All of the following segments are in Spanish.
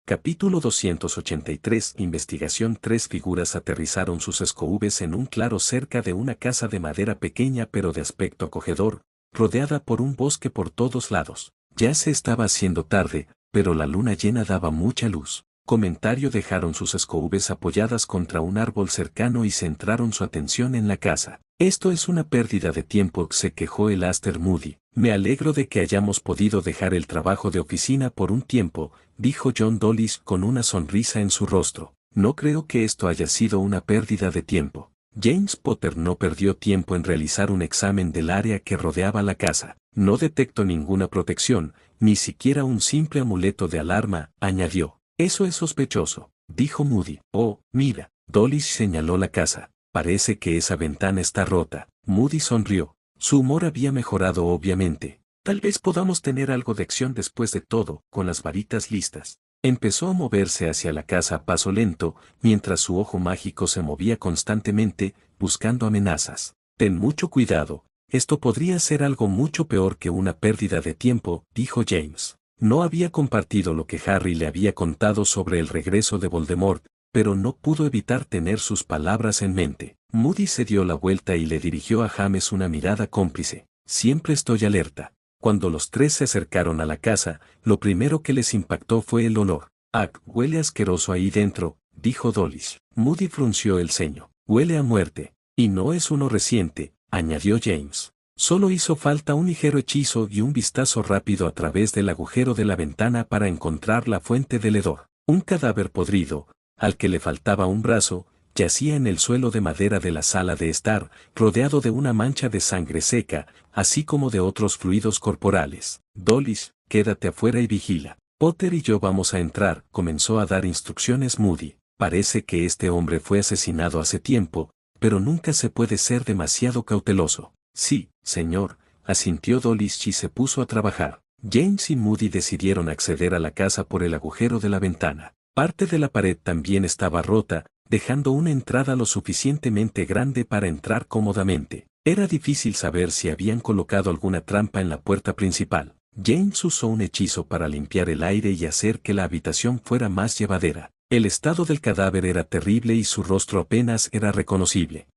Capítulo 283. Investigación. Tres figuras aterrizaron sus SUVs en un claro cerca de una casa de madera pequeña pero de aspecto acogedor, rodeada por un bosque por todos lados. Ya se estaba haciendo tarde, pero la luna llena daba mucha luz. Comentario. Dejaron sus SUVs apoyadas contra un árbol cercano y centraron su atención en la casa. Esto es una pérdida de tiempo, se quejó el Aster Moody. Me alegro de que hayamos podido dejar el trabajo de oficina por un tiempo, dijo John Dolish con una sonrisa en su rostro. No creo que esto haya sido una pérdida de tiempo. James Potter no perdió tiempo en realizar un examen del área que rodeaba la casa. No detecto ninguna protección, ni siquiera un simple amuleto de alarma, añadió. Eso es sospechoso, dijo Moody. Oh, mira, Dolish señaló la casa. Parece que esa ventana está rota. Moody sonrió. Su humor había mejorado obviamente. Tal vez podamos tener algo de acción después de todo, con las varitas listas. Empezó a moverse hacia la casa a paso lento, mientras su ojo mágico se movía constantemente, buscando amenazas. Ten mucho cuidado, esto podría ser algo mucho peor que una pérdida de tiempo, dijo James. No había compartido lo que Harry le había contado sobre el regreso de Voldemort, pero no pudo evitar tener sus palabras en mente. Moody se dio la vuelta y le dirigió a James una mirada cómplice. Siempre estoy alerta. Cuando los tres se acercaron a la casa, lo primero que les impactó fue el olor. Ah, huele asqueroso ahí dentro, dijo Dolish. Moody frunció el ceño. Huele a muerte. Y no es uno reciente, añadió James. Solo hizo falta un ligero hechizo y un vistazo rápido a través del agujero de la ventana para encontrar la fuente del hedor. Un cadáver podrido, al que le faltaba un brazo, yacía en el suelo de madera de la sala de estar, rodeado de una mancha de sangre seca, así como de otros fluidos corporales. Dolish, quédate afuera y vigila. Potter y yo vamos a entrar, comenzó a dar instrucciones Moody. Parece que este hombre fue asesinado hace tiempo, pero nunca se puede ser demasiado cauteloso. Sí, señor, asintió Dolish y se puso a trabajar. James y Moody decidieron acceder a la casa por el agujero de la ventana. Parte de la pared también estaba rota, dejando una entrada lo suficientemente grande para entrar cómodamente. Era difícil saber si habían colocado alguna trampa en la puerta principal. James usó un hechizo para limpiar el aire y hacer que la habitación fuera más llevadera. El estado del cadáver era terrible y su rostro apenas era reconocible.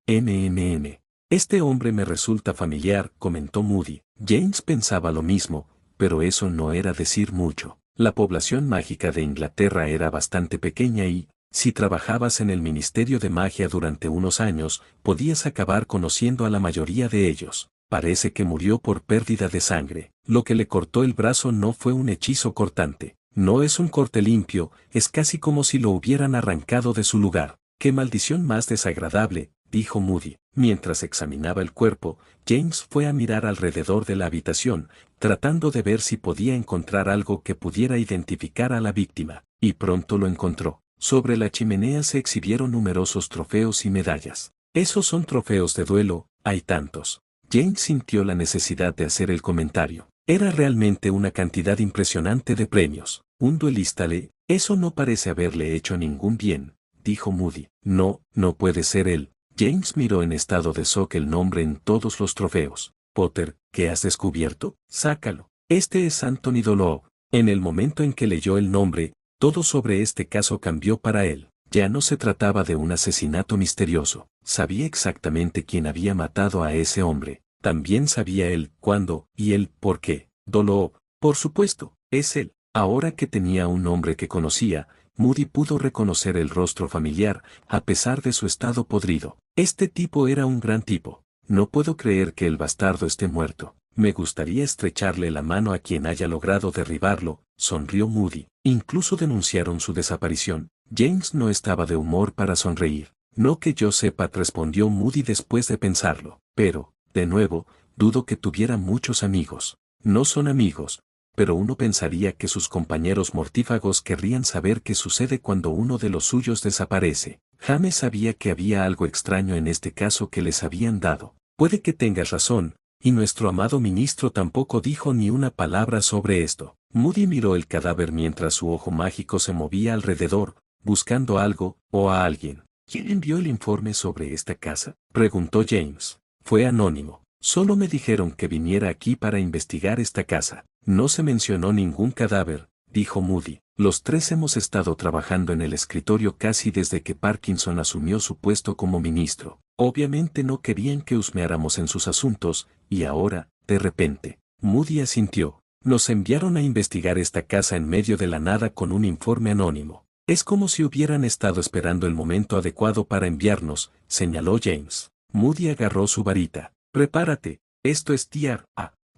Este hombre me resulta familiar, comentó Moody. James pensaba lo mismo, pero eso no era decir mucho. La población mágica de Inglaterra era bastante pequeña y, si trabajabas en el Ministerio de Magia durante unos años, podías acabar conociendo a la mayoría de ellos. Parece que murió por pérdida de sangre. Lo que le cortó el brazo no fue un hechizo cortante. No es un corte limpio, es casi como si lo hubieran arrancado de su lugar. ¡Qué maldición más desagradable!, dijo Moody. Mientras examinaba el cuerpo, James fue a mirar alrededor de la habitación, tratando de ver si podía encontrar algo que pudiera identificar a la víctima, y pronto lo encontró. Sobre la chimenea se exhibieron numerosos trofeos y medallas. Esos son trofeos de duelo, hay tantos. James sintió la necesidad de hacer el comentario. Era realmente una cantidad impresionante de premios. Un duelista eso no parece haberle hecho ningún bien, dijo Moody. No, no puede ser él. James miró en estado de shock el nombre en todos los trofeos. Potter, ¿qué has descubierto? Sácalo. Este es Anthony Dollow. En el momento en que leyó el nombre, todo sobre este caso cambió para él. Ya no se trataba de un asesinato misterioso. Sabía exactamente quién había matado a ese hombre. También sabía él cuándo y el por qué. Dollow, por supuesto, es él. Ahora que tenía un nombre que conocía, Moody pudo reconocer el rostro familiar, a pesar de su estado podrido. Este tipo era un gran tipo. No puedo creer que el bastardo esté muerto. Me gustaría estrecharle la mano a quien haya logrado derribarlo, sonrió Moody. Incluso denunciaron su desaparición. James no estaba de humor para sonreír. No que yo sepa, respondió Moody después de pensarlo. Pero, de nuevo, dudo que tuviera muchos amigos. No son amigos, pero uno pensaría que sus compañeros mortífagos querrían saber qué sucede cuando uno de los suyos desaparece. James sabía que había algo extraño en este caso que les habían dado. Puede que tengas razón, y nuestro amado ministro tampoco dijo ni una palabra sobre esto. Moody miró el cadáver mientras su ojo mágico se movía alrededor, buscando algo, o a alguien. ¿Quién envió el informe sobre esta casa?, preguntó James. Fue anónimo. Solo me dijeron que viniera aquí para investigar esta casa. No se mencionó ningún cadáver, dijo Moody. Los tres hemos estado trabajando en el escritorio casi desde que Parkinson asumió su puesto como ministro. Obviamente no querían que husmeáramos en sus asuntos, y ahora, de repente, Moody asintió. Nos enviaron a investigar esta casa en medio de la nada con un informe anónimo. Es como si hubieran estado esperando el momento adecuado para enviarnos, señaló James. Moody agarró su varita. Prepárate, esto es tiar.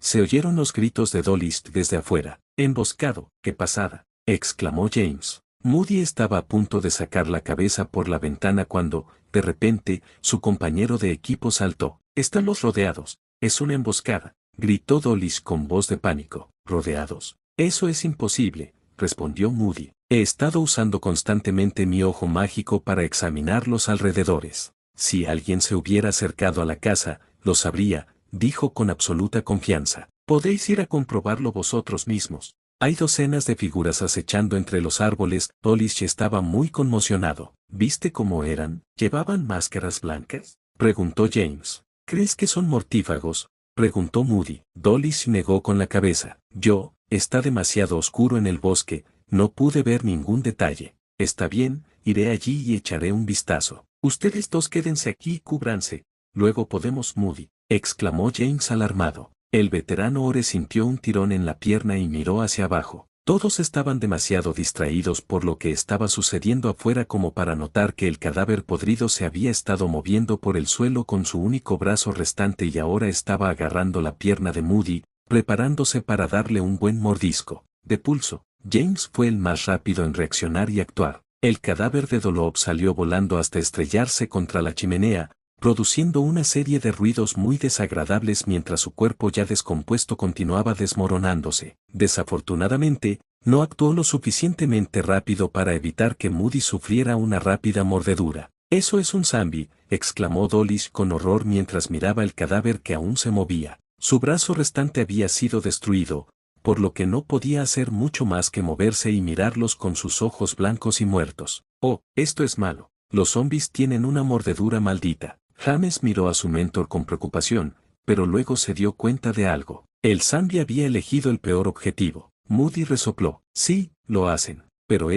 Se oyeron los gritos de Dulles desde afuera. Emboscado, qué pasada, exclamó James. Moody estaba a punto de sacar la cabeza por la ventana cuando, de repente, su compañero de equipo saltó. Estamos rodeados. Es una emboscada, gritó Dulles con voz de pánico. ¿Rodeados? Eso es imposible, respondió Moody. He estado usando constantemente mi ojo mágico para examinar los alrededores. Si alguien se hubiera acercado a la casa, lo sabría, dijo con absoluta confianza. Podéis ir a comprobarlo vosotros mismos. Hay docenas de figuras acechando entre los árboles. Dulles estaba muy conmocionado. ¿Viste cómo eran? ¿Llevaban máscaras blancas?, preguntó James. ¿Crees que son mortífagos?, preguntó Moody. Dulles negó con la cabeza. Está demasiado oscuro en el bosque, no pude ver ningún detalle. Está bien, iré allí y echaré un vistazo. Ustedes dos quédense aquí y cúbranse. Luego podemos, Moody, exclamó James alarmado. El veterano Ore sintió un tirón en la pierna y miró hacia abajo. Todos estaban demasiado distraídos por lo que estaba sucediendo afuera como para notar que el cadáver podrido se había estado moviendo por el suelo con su único brazo restante y ahora estaba agarrando la pierna de Moody, preparándose para darle un buen mordisco. De pulso, James fue el más rápido en reaccionar y actuar. El cadáver de Dolob salió volando hasta estrellarse contra la chimenea, produciendo una serie de ruidos muy desagradables mientras su cuerpo ya descompuesto continuaba desmoronándose. Desafortunadamente, no actuó lo suficientemente rápido para evitar que Moody sufriera una rápida mordedura. «Eso es un zombie», exclamó Dulles con horror mientras miraba el cadáver que aún se movía. Su brazo restante había sido destruido, por lo que no podía hacer mucho más que moverse y mirarlos con sus ojos blancos y muertos. «Oh, esto es malo. Los zombies tienen una mordedura maldita». James miró a su mentor con preocupación, pero luego se dio cuenta de algo. El zombie había elegido el peor objetivo. Moody resopló. «Sí, lo hacen. Pero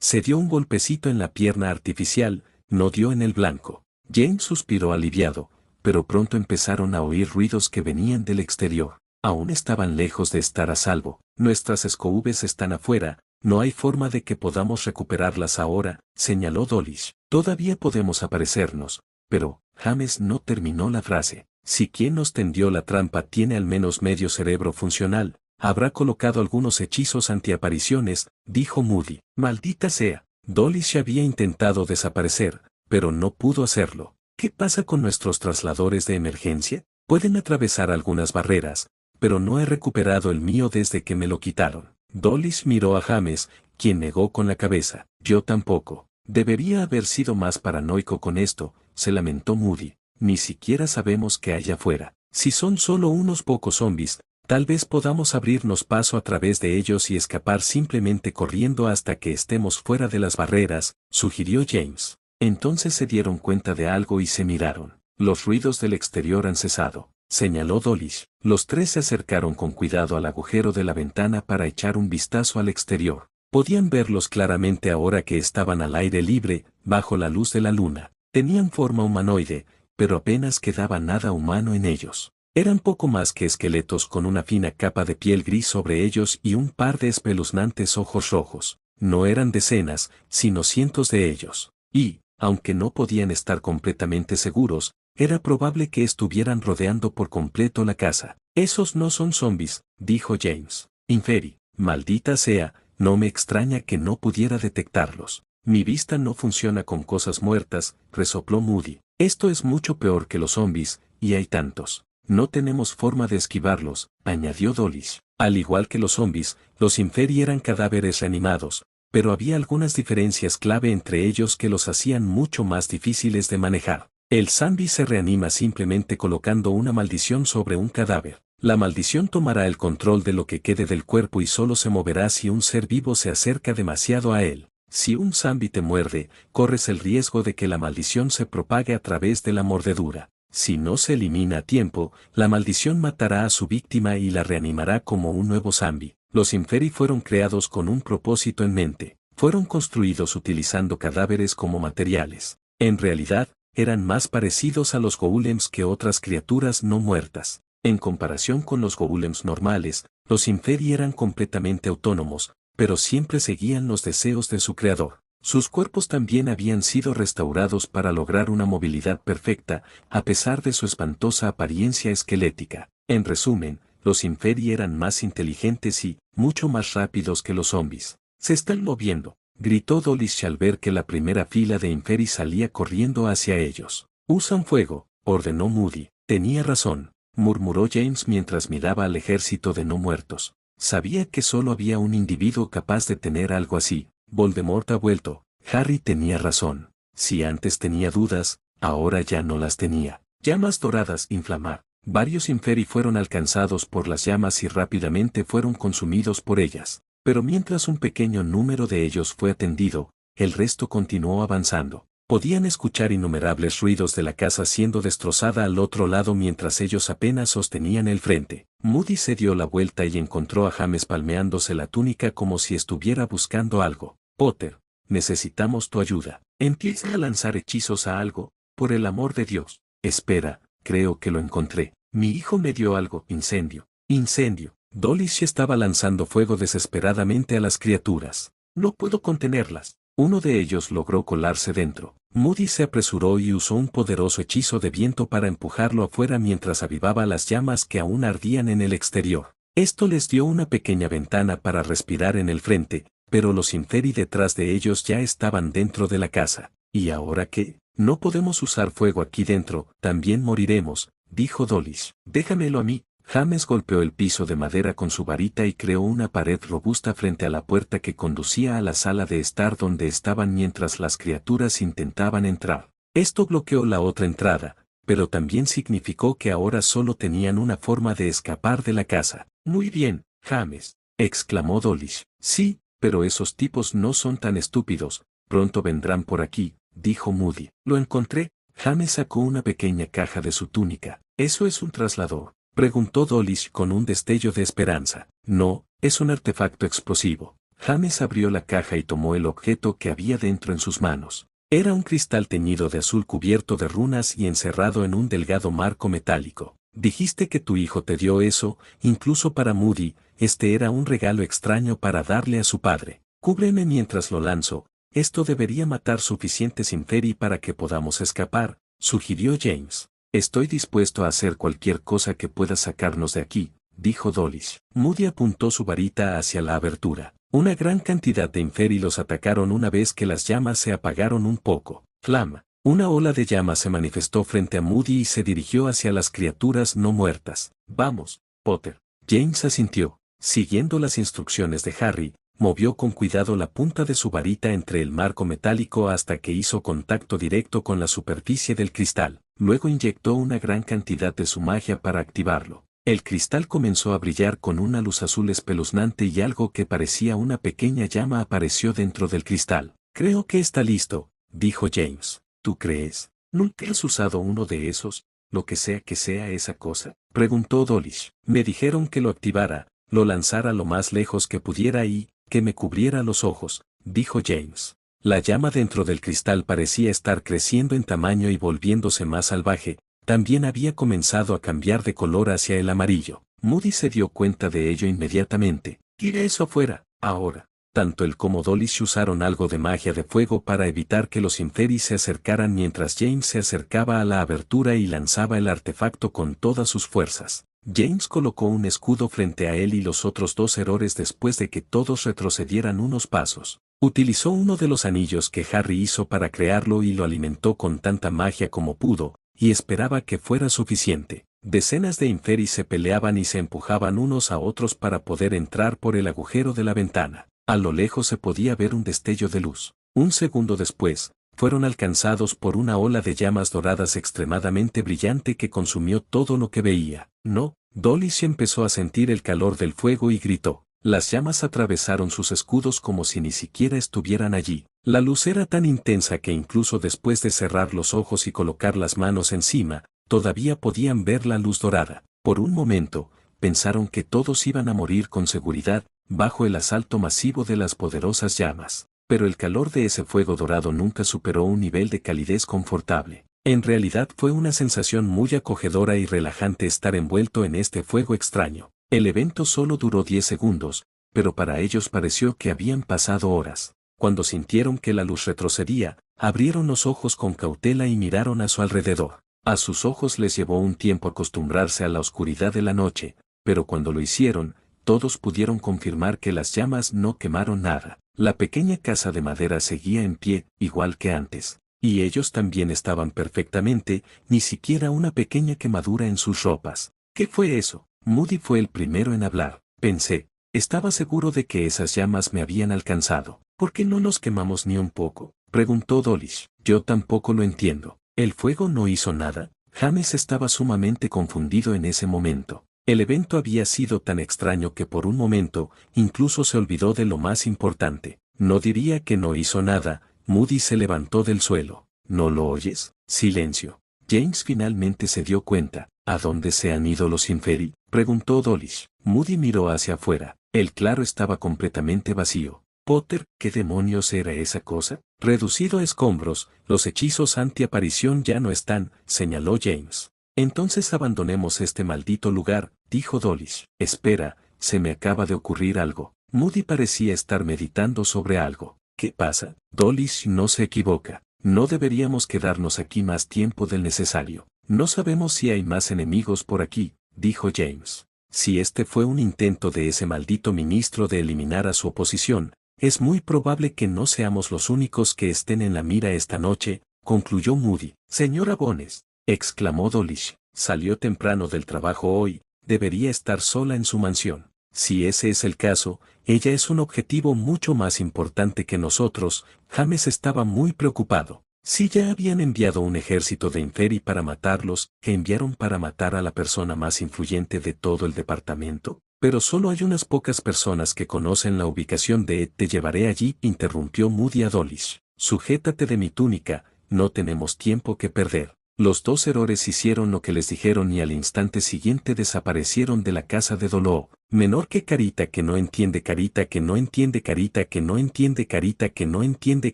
se dio un golpecito en la pierna artificial, no dio en el blanco». James suspiró aliviado, pero pronto empezaron a oír ruidos que venían del exterior. Aún estaban lejos de estar a salvo. «Nuestras SCVs están afuera, no hay forma de que podamos recuperarlas ahora», señaló Dulles. «Todavía podemos aparecernos». Pero, James no terminó la frase. «Si quien nos tendió la trampa tiene al menos medio cerebro funcional, habrá colocado algunos hechizos antiapariciones», dijo Moody. «Maldita sea». Dulles ya había intentado desaparecer, pero no pudo hacerlo. «¿Qué pasa con nuestros trasladores de emergencia? Pueden atravesar algunas barreras, pero no he recuperado el mío desde que me lo quitaron». Dulles miró a James, quien negó con la cabeza. «Yo tampoco. Debería haber sido más paranoico con esto», se lamentó Moody. «Ni siquiera sabemos qué hay afuera. Si son solo unos pocos zombies, tal vez podamos abrirnos paso a través de ellos y escapar simplemente corriendo hasta que estemos fuera de las barreras», sugirió James. Entonces se dieron cuenta de algo y se miraron. «Los ruidos del exterior han cesado», señaló Dulles. Los tres se acercaron con cuidado al agujero de la ventana para echar un vistazo al exterior. Podían verlos claramente ahora que estaban al aire libre, bajo la luz de la luna. Tenían forma humanoide, pero apenas quedaba nada humano en ellos. Eran poco más que esqueletos con una fina capa de piel gris sobre ellos y un par de espeluznantes ojos rojos. No eran decenas, sino cientos de ellos. Y, aunque no podían estar completamente seguros, era probable que estuvieran rodeando por completo la casa. «Esos no son zombies», dijo James. «Inferi, maldita sea, no me extraña que no pudiera detectarlos. Mi vista no funciona con cosas muertas», resopló Moody. «Esto es mucho peor que los zombies, y hay tantos. No tenemos forma de esquivarlos», añadió Dulles. Al igual que los zombies, los inferi eran cadáveres reanimados, pero había algunas diferencias clave entre ellos que los hacían mucho más difíciles de manejar. El zombie se reanima simplemente colocando una maldición sobre un cadáver. La maldición tomará el control de lo que quede del cuerpo y solo se moverá si un ser vivo se acerca demasiado a él. Si un zombie te muerde, corres el riesgo de que la maldición se propague a través de la mordedura. Si no se elimina a tiempo, la maldición matará a su víctima y la reanimará como un nuevo zombie. Los Inferi fueron creados con un propósito en mente. Fueron construidos utilizando cadáveres como materiales. En realidad, eran más parecidos a los golems que otras criaturas no muertas. En comparación con los golems normales, los Inferi eran completamente autónomos, pero siempre seguían los deseos de su creador. Sus cuerpos también habían sido restaurados para lograr una movilidad perfecta, a pesar de su espantosa apariencia esquelética. En resumen, los Inferi eran más inteligentes y mucho más rápidos que los zombies. «Se están moviendo», gritó Dolish al ver que la primera fila de Inferi salía corriendo hacia ellos. «Usan fuego», ordenó Moody. «Tenía razón», murmuró James mientras miraba al ejército de no muertos. Sabía que solo había un individuo capaz de tener algo así. Voldemort ha vuelto. Harry tenía razón. Si antes tenía dudas, ahora ya no las tenía. Llamas doradas inflamar. Varios Inferi fueron alcanzados por las llamas y rápidamente fueron consumidos por ellas. Pero mientras un pequeño número de ellos fue atendido, el resto continuó avanzando. Podían escuchar innumerables ruidos de la casa siendo destrozada al otro lado mientras ellos apenas sostenían el frente. Moody se dio la vuelta y encontró a James palmeándose la túnica como si estuviera buscando algo. «Potter, necesitamos tu ayuda. Empieza a lanzar hechizos a algo, por el amor de Dios». «Espera, creo que lo encontré. Mi hijo me dio algo». «Incendio. Incendio». Dolish estaba lanzando fuego desesperadamente a las criaturas. «No puedo contenerlas». Uno de ellos logró colarse dentro. Moody se apresuró y usó un poderoso hechizo de viento para empujarlo afuera mientras avivaba las llamas que aún ardían en el exterior. Esto les dio una pequeña ventana para respirar en el frente, pero los Inferi detrás de ellos ya estaban dentro de la casa. ¿Y ahora qué? «No podemos usar fuego aquí dentro, también moriremos», dijo Dolish. «Déjamelo a mí». James golpeó el piso de madera con su varita y creó una pared robusta frente a la puerta que conducía a la sala de estar donde estaban mientras las criaturas intentaban entrar. Esto bloqueó la otra entrada, pero también significó que ahora solo tenían una forma de escapar de la casa. «Muy bien, James», exclamó Dolish. «Sí, pero esos tipos no son tan estúpidos, pronto vendrán por aquí», dijo Moody. «Lo encontré». James sacó una pequeña caja de su túnica. «¿Eso es un traslador?», preguntó Dolish con un destello de esperanza. «No, es un artefacto explosivo». James abrió la caja y tomó el objeto que había dentro en sus manos. Era un cristal teñido de azul cubierto de runas y encerrado en un delgado marco metálico. «Dijiste que tu hijo te dio eso», incluso para Moody, este era un regalo extraño para darle a su padre. «Cúbreme mientras lo lanzo. Esto debería matar suficientes Inferi para que podamos escapar», sugirió James. «Estoy dispuesto a hacer cualquier cosa que pueda sacarnos de aquí», dijo Dolish. Moody apuntó su varita hacia la abertura. Una gran cantidad de Inferi los atacaron una vez que las llamas se apagaron un poco. Flama. Una ola de llamas se manifestó frente a Moody y se dirigió hacia las criaturas no muertas. «Vamos, Potter». James asintió. Siguiendo las instrucciones de Harry, movió con cuidado la punta de su varita entre el marco metálico hasta que hizo contacto directo con la superficie del cristal. Luego inyectó una gran cantidad de su magia para activarlo. El cristal comenzó a brillar con una luz azul espeluznante y algo que parecía una pequeña llama apareció dentro del cristal. «Creo que está listo», dijo James. «¿Tú crees? ¿Nunca has usado uno de esos, lo que sea esa cosa?», preguntó Dolish. «Me dijeron que lo activara, lo lanzara lo más lejos que pudiera y que me cubriera los ojos», dijo James. La llama dentro del cristal parecía estar creciendo en tamaño y volviéndose más salvaje. También había comenzado a cambiar de color hacia el amarillo. Moody se dio cuenta de ello inmediatamente. «Tira eso afuera, ahora». Tanto él como Dolish usaron algo de magia de fuego para evitar que los Inferi se acercaran mientras James se acercaba a la abertura y lanzaba el artefacto con todas sus fuerzas. James colocó un escudo frente a él y los otros dos héroes después de que todos retrocedieran unos pasos. Utilizó uno de los anillos que Harry hizo para crearlo y lo alimentó con tanta magia como pudo, y esperaba que fuera suficiente. Decenas de Inferi se peleaban y se empujaban unos a otros para poder entrar por el agujero de la ventana. A lo lejos se podía ver un destello de luz. Un segundo después, fueron alcanzados por una ola de llamas doradas extremadamente brillante que consumió todo lo que veía. «No». Dolish empezó a sentir el calor del fuego y gritó. Las llamas atravesaron sus escudos como si ni siquiera estuvieran allí. La luz era tan intensa que incluso después de cerrar los ojos y colocar las manos encima, todavía podían ver la luz dorada. Por un momento, pensaron que todos iban a morir con seguridad, bajo el asalto masivo de las poderosas llamas. Pero el calor de ese fuego dorado nunca superó un nivel de calidez confortable. En realidad fue una sensación muy acogedora y relajante estar envuelto en este fuego extraño. El evento solo duró 10 segundos, pero para ellos pareció que habían pasado horas. Cuando sintieron que la luz retrocedía, abrieron los ojos con cautela y miraron a su alrededor. A sus ojos les llevó un tiempo acostumbrarse a la oscuridad de la noche, pero cuando lo hicieron, todos pudieron confirmar que las llamas no quemaron nada. La pequeña casa de madera seguía en pie, igual que antes. Y ellos también estaban perfectamente, ni siquiera una pequeña quemadura en sus ropas. ¿Qué fue eso? Moody fue el primero en hablar. Pensé, estaba seguro de que esas llamas me habían alcanzado. ¿Por qué no nos quemamos ni un poco? Preguntó Dawlish. Yo tampoco lo entiendo. ¿El fuego no hizo nada? James estaba sumamente confundido en ese momento. El evento había sido tan extraño que por un momento, incluso se olvidó de lo más importante. No diría que no hizo nada. Moody se levantó del suelo. ¿No lo oyes? Silencio. James finalmente se dio cuenta. ¿A dónde se han ido los Inferi? Preguntó Dawlish. Moody miró hacia afuera. El claro estaba completamente vacío. Potter, ¿qué demonios era esa cosa? Reducido a escombros, los hechizos antiaparición ya no están, señaló James. Entonces abandonemos este maldito lugar, dijo Dawlish. Espera, se me acaba de ocurrir algo. Moody parecía estar meditando sobre algo. ¿Qué pasa? Dawlish no se equivoca. No deberíamos quedarnos aquí más tiempo del necesario. No sabemos si hay más enemigos por aquí, dijo James. Si este fue un intento de ese maldito ministro de eliminar a su oposición, es muy probable que no seamos los únicos que estén en la mira esta noche, concluyó Moody. Señora Bones, exclamó Dawlish, salió temprano del trabajo hoy, debería estar sola en su mansión. Si ese es el caso, ella es un objetivo mucho más importante que nosotros. James estaba muy preocupado. Si ya habían enviado un ejército de Inferi para matarlos, ¿que enviaron para matar a la persona más influyente de todo el departamento? Pero solo hay unas pocas personas que conocen la ubicación de Ed. Te llevaré allí, interrumpió Moody a Dawlish. Sujétate de mi túnica, no tenemos tiempo que perder. Los dos héroes hicieron lo que les dijeron y al instante siguiente desaparecieron de la casa de Dolor. Menor que Carita que no entiende, Carita que no entiende, Carita que no entiende, Carita que no entiende,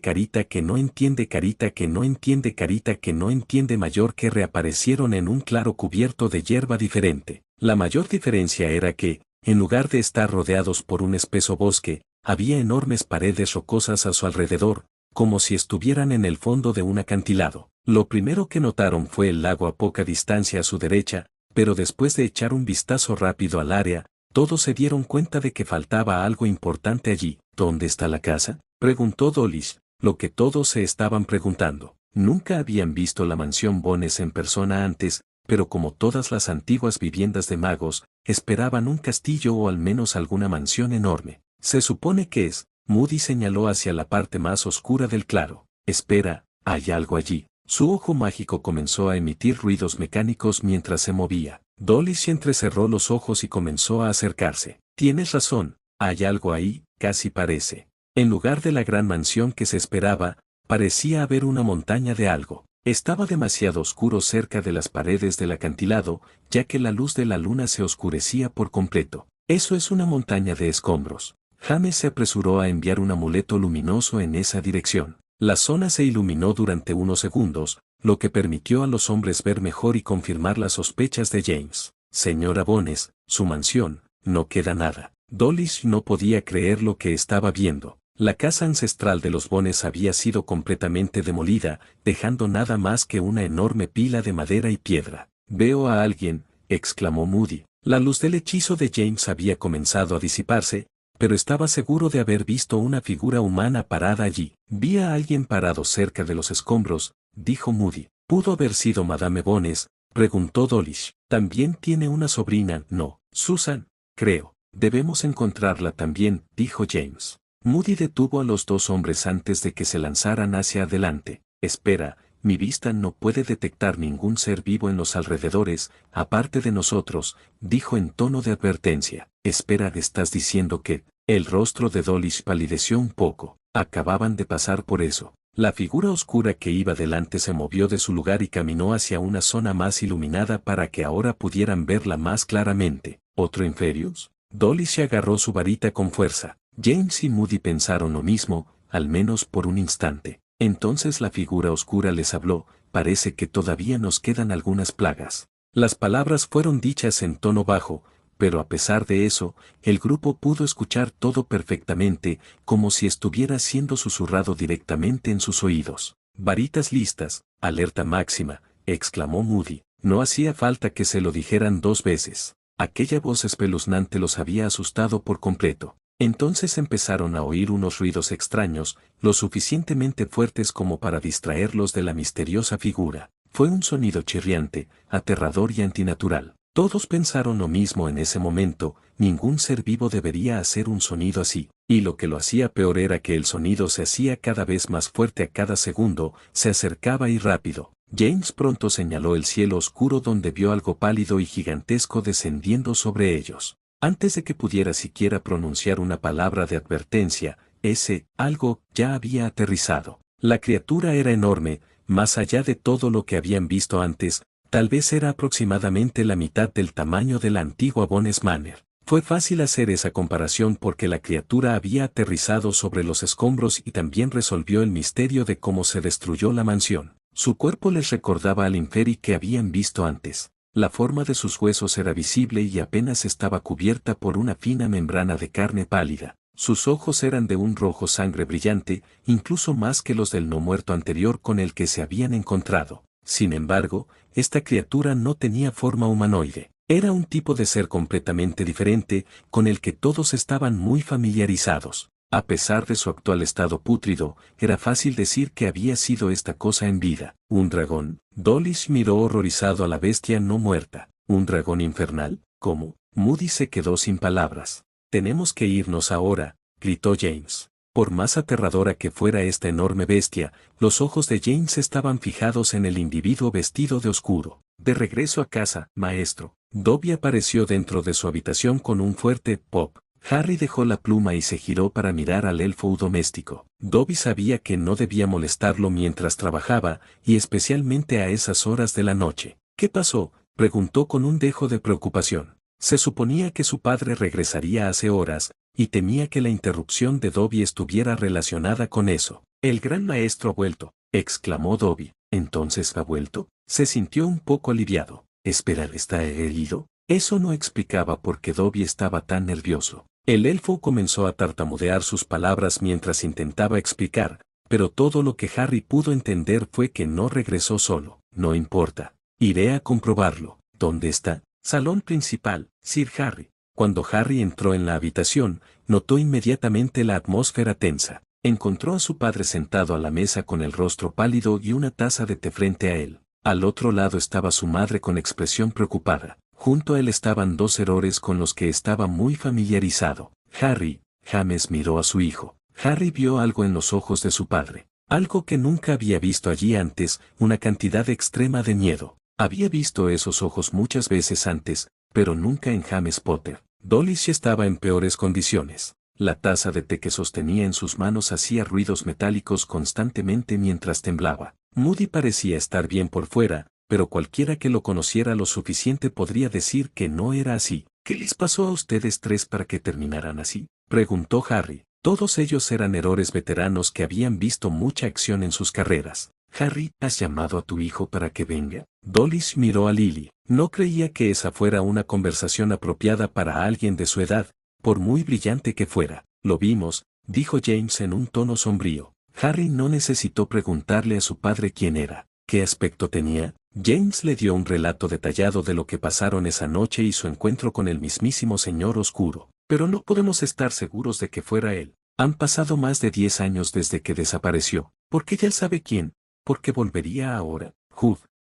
Carita que no entiende, Carita que no entiende, Carita que no entiende, mayor que reaparecieron en un claro cubierto de hierba diferente. La mayor diferencia era que, en lugar de estar rodeados por un espeso bosque, había enormes paredes rocosas a su alrededor, como si estuvieran en el fondo de un acantilado. Lo primero que notaron fue el lago a poca distancia a su derecha, pero después de echar un vistazo rápido al área, todos se dieron cuenta de que faltaba algo importante allí. ¿Dónde está la casa?, preguntó Dawlish, lo que todos se estaban preguntando. Nunca habían visto la mansión Bones en persona antes, pero como todas las antiguas viviendas de magos, esperaban un castillo o al menos alguna mansión enorme. Se supone que es. Moody señaló hacia la parte más oscura del claro. Espera, hay algo allí. Su ojo mágico comenzó a emitir ruidos mecánicos mientras se movía. Dawlish entrecerró los ojos y comenzó a acercarse. Tienes razón, hay algo ahí, casi parece. En lugar de la gran mansión que se esperaba, parecía haber una montaña de algo. Estaba demasiado oscuro cerca de las paredes del acantilado, ya que la luz de la luna se oscurecía por completo. Eso es una montaña de escombros. James se apresuró a enviar un amuleto luminoso en esa dirección. La zona se iluminó durante unos segundos, lo que permitió a los hombres ver mejor y confirmar las sospechas de James. Señora Bones, su mansión, no queda nada. Dawlish no podía creer lo que estaba viendo. La casa ancestral de los Bones había sido completamente demolida, dejando nada más que una enorme pila de madera y piedra. Veo a alguien, exclamó Moody. La luz del hechizo de James había comenzado a disiparse, pero estaba seguro de haber visto una figura humana parada allí. Vi a alguien parado cerca de los escombros, dijo Moody. ¿Pudo haber sido Madame Bones?, preguntó Dawlish. También tiene una sobrina, ¿no? Susan, creo. Debemos encontrarla también, dijo James. Moody detuvo a los dos hombres antes de que se lanzaran hacia adelante. Espera, mi vista no puede detectar ningún ser vivo en los alrededores, aparte de nosotros, dijo en tono de advertencia. Espera, ¿estás diciendo que? El rostro de Dawlish palideció un poco. Acababan de pasar por eso. La figura oscura que iba delante se movió de su lugar y caminó hacia una zona más iluminada para que ahora pudieran verla más claramente. ¿Otro Inferius?, Dolly se agarró su varita con fuerza. James y Moody pensaron lo mismo, al menos por un instante. Entonces la figura oscura les habló: parece que todavía nos quedan algunas plagas. Las palabras fueron dichas en tono bajo, pero a pesar de eso, el grupo pudo escuchar todo perfectamente, como si estuviera siendo susurrado directamente en sus oídos. Varitas listas, alerta máxima, exclamó Moody. No hacía falta que se lo dijeran 2 veces. Aquella voz espeluznante los había asustado por completo. Entonces empezaron a oír unos ruidos extraños, lo suficientemente fuertes como para distraerlos de la misteriosa figura. Fue un sonido chirriante, aterrador y antinatural. Todos pensaron lo mismo en ese momento: ningún ser vivo debería hacer un sonido así. Y lo que lo hacía peor era que el sonido se hacía cada vez más fuerte a cada segundo, se acercaba y rápido. James pronto señaló el cielo oscuro, donde vio algo pálido y gigantesco descendiendo sobre ellos. Antes de que pudiera siquiera pronunciar una palabra de advertencia, ese algo ya había aterrizado. La criatura era enorme, más allá de todo lo que habían visto antes. Tal vez era aproximadamente la mitad del tamaño de la antigua Bones Manor. Fue fácil hacer esa comparación porque la criatura había aterrizado sobre los escombros y también resolvió el misterio de cómo se destruyó la mansión. Su cuerpo les recordaba al inferi que habían visto antes. La forma de sus huesos era visible y apenas estaba cubierta por una fina membrana de carne pálida. Sus ojos eran de un rojo sangre brillante, incluso más que los del no muerto anterior con el que se habían encontrado. Sin embargo, esta criatura no tenía forma humanoide. Era un tipo de ser completamente diferente, con el que todos estaban muy familiarizados. A pesar de su actual estado pútrido, era fácil decir que había sido esta cosa en vida. ¿Un dragón? Dolish miró horrorizado a la bestia no muerta. ¿Un dragón infernal? ¿Cómo? Moody se quedó sin palabras. «Tenemos que irnos ahora», gritó James. Por más aterradora que fuera esta enorme bestia, los ojos de James estaban fijados en el individuo vestido de oscuro. «De regreso a casa, maestro». Dobby apareció dentro de su habitación con un fuerte pop. Harry dejó la pluma y se giró para mirar al elfo doméstico. Dobby sabía que no debía molestarlo mientras trabajaba, y especialmente a esas horas de la noche. «¿Qué pasó?», preguntó con un dejo de preocupación. Se suponía que su padre regresaría hace horas, y temía que la interrupción de Dobby estuviera relacionada con eso. «El gran maestro ha vuelto», exclamó Dobby. «¿Entonces ha vuelto?». Se sintió un poco aliviado. «¿Esperar está herido?». Eso no explicaba por qué Dobby estaba tan nervioso. El elfo comenzó a tartamudear sus palabras mientras intentaba explicar, pero todo lo que Harry pudo entender fue que no regresó solo. «No importa. Iré a comprobarlo». «¿Dónde está?». «Salón principal, Sir Harry». Cuando Harry entró en la habitación, notó inmediatamente la atmósfera tensa. Encontró a su padre sentado a la mesa con el rostro pálido y una taza de té frente a él. Al otro lado estaba su madre con expresión preocupada. Junto a él estaban 2 errores con los que estaba muy familiarizado. «Harry», James miró a su hijo. Harry vio algo en los ojos de su padre. Algo que nunca había visto allí antes, una cantidad extrema de miedo. Había visto esos ojos muchas veces antes, pero nunca en James Potter. Dolish estaba en peores condiciones. La taza de té que sostenía en sus manos hacía ruidos metálicos constantemente mientras temblaba. Moody parecía estar bien por fuera, pero cualquiera que lo conociera lo suficiente podría decir que no era así. «¿Qué les pasó a ustedes 3 para que terminaran así?», preguntó Harry. Todos ellos eran héroes veteranos que habían visto mucha acción en sus carreras. «Harry, ¿has llamado a tu hijo para que venga?». Dolish miró a Lily. No creía que esa fuera una conversación apropiada para alguien de su edad, por muy brillante que fuera. «Lo vimos», dijo James en un tono sombrío. Harry no necesitó preguntarle a su padre quién era. ¿Qué aspecto tenía? James le dio un relato detallado de lo que pasaron esa noche y su encuentro con el mismísimo Señor Oscuro. «Pero no podemos estar seguros de que fuera él. Han pasado más de 10 años desde que desapareció. ¿Por qué ya sabe quién? ¿Por qué volvería ahora?».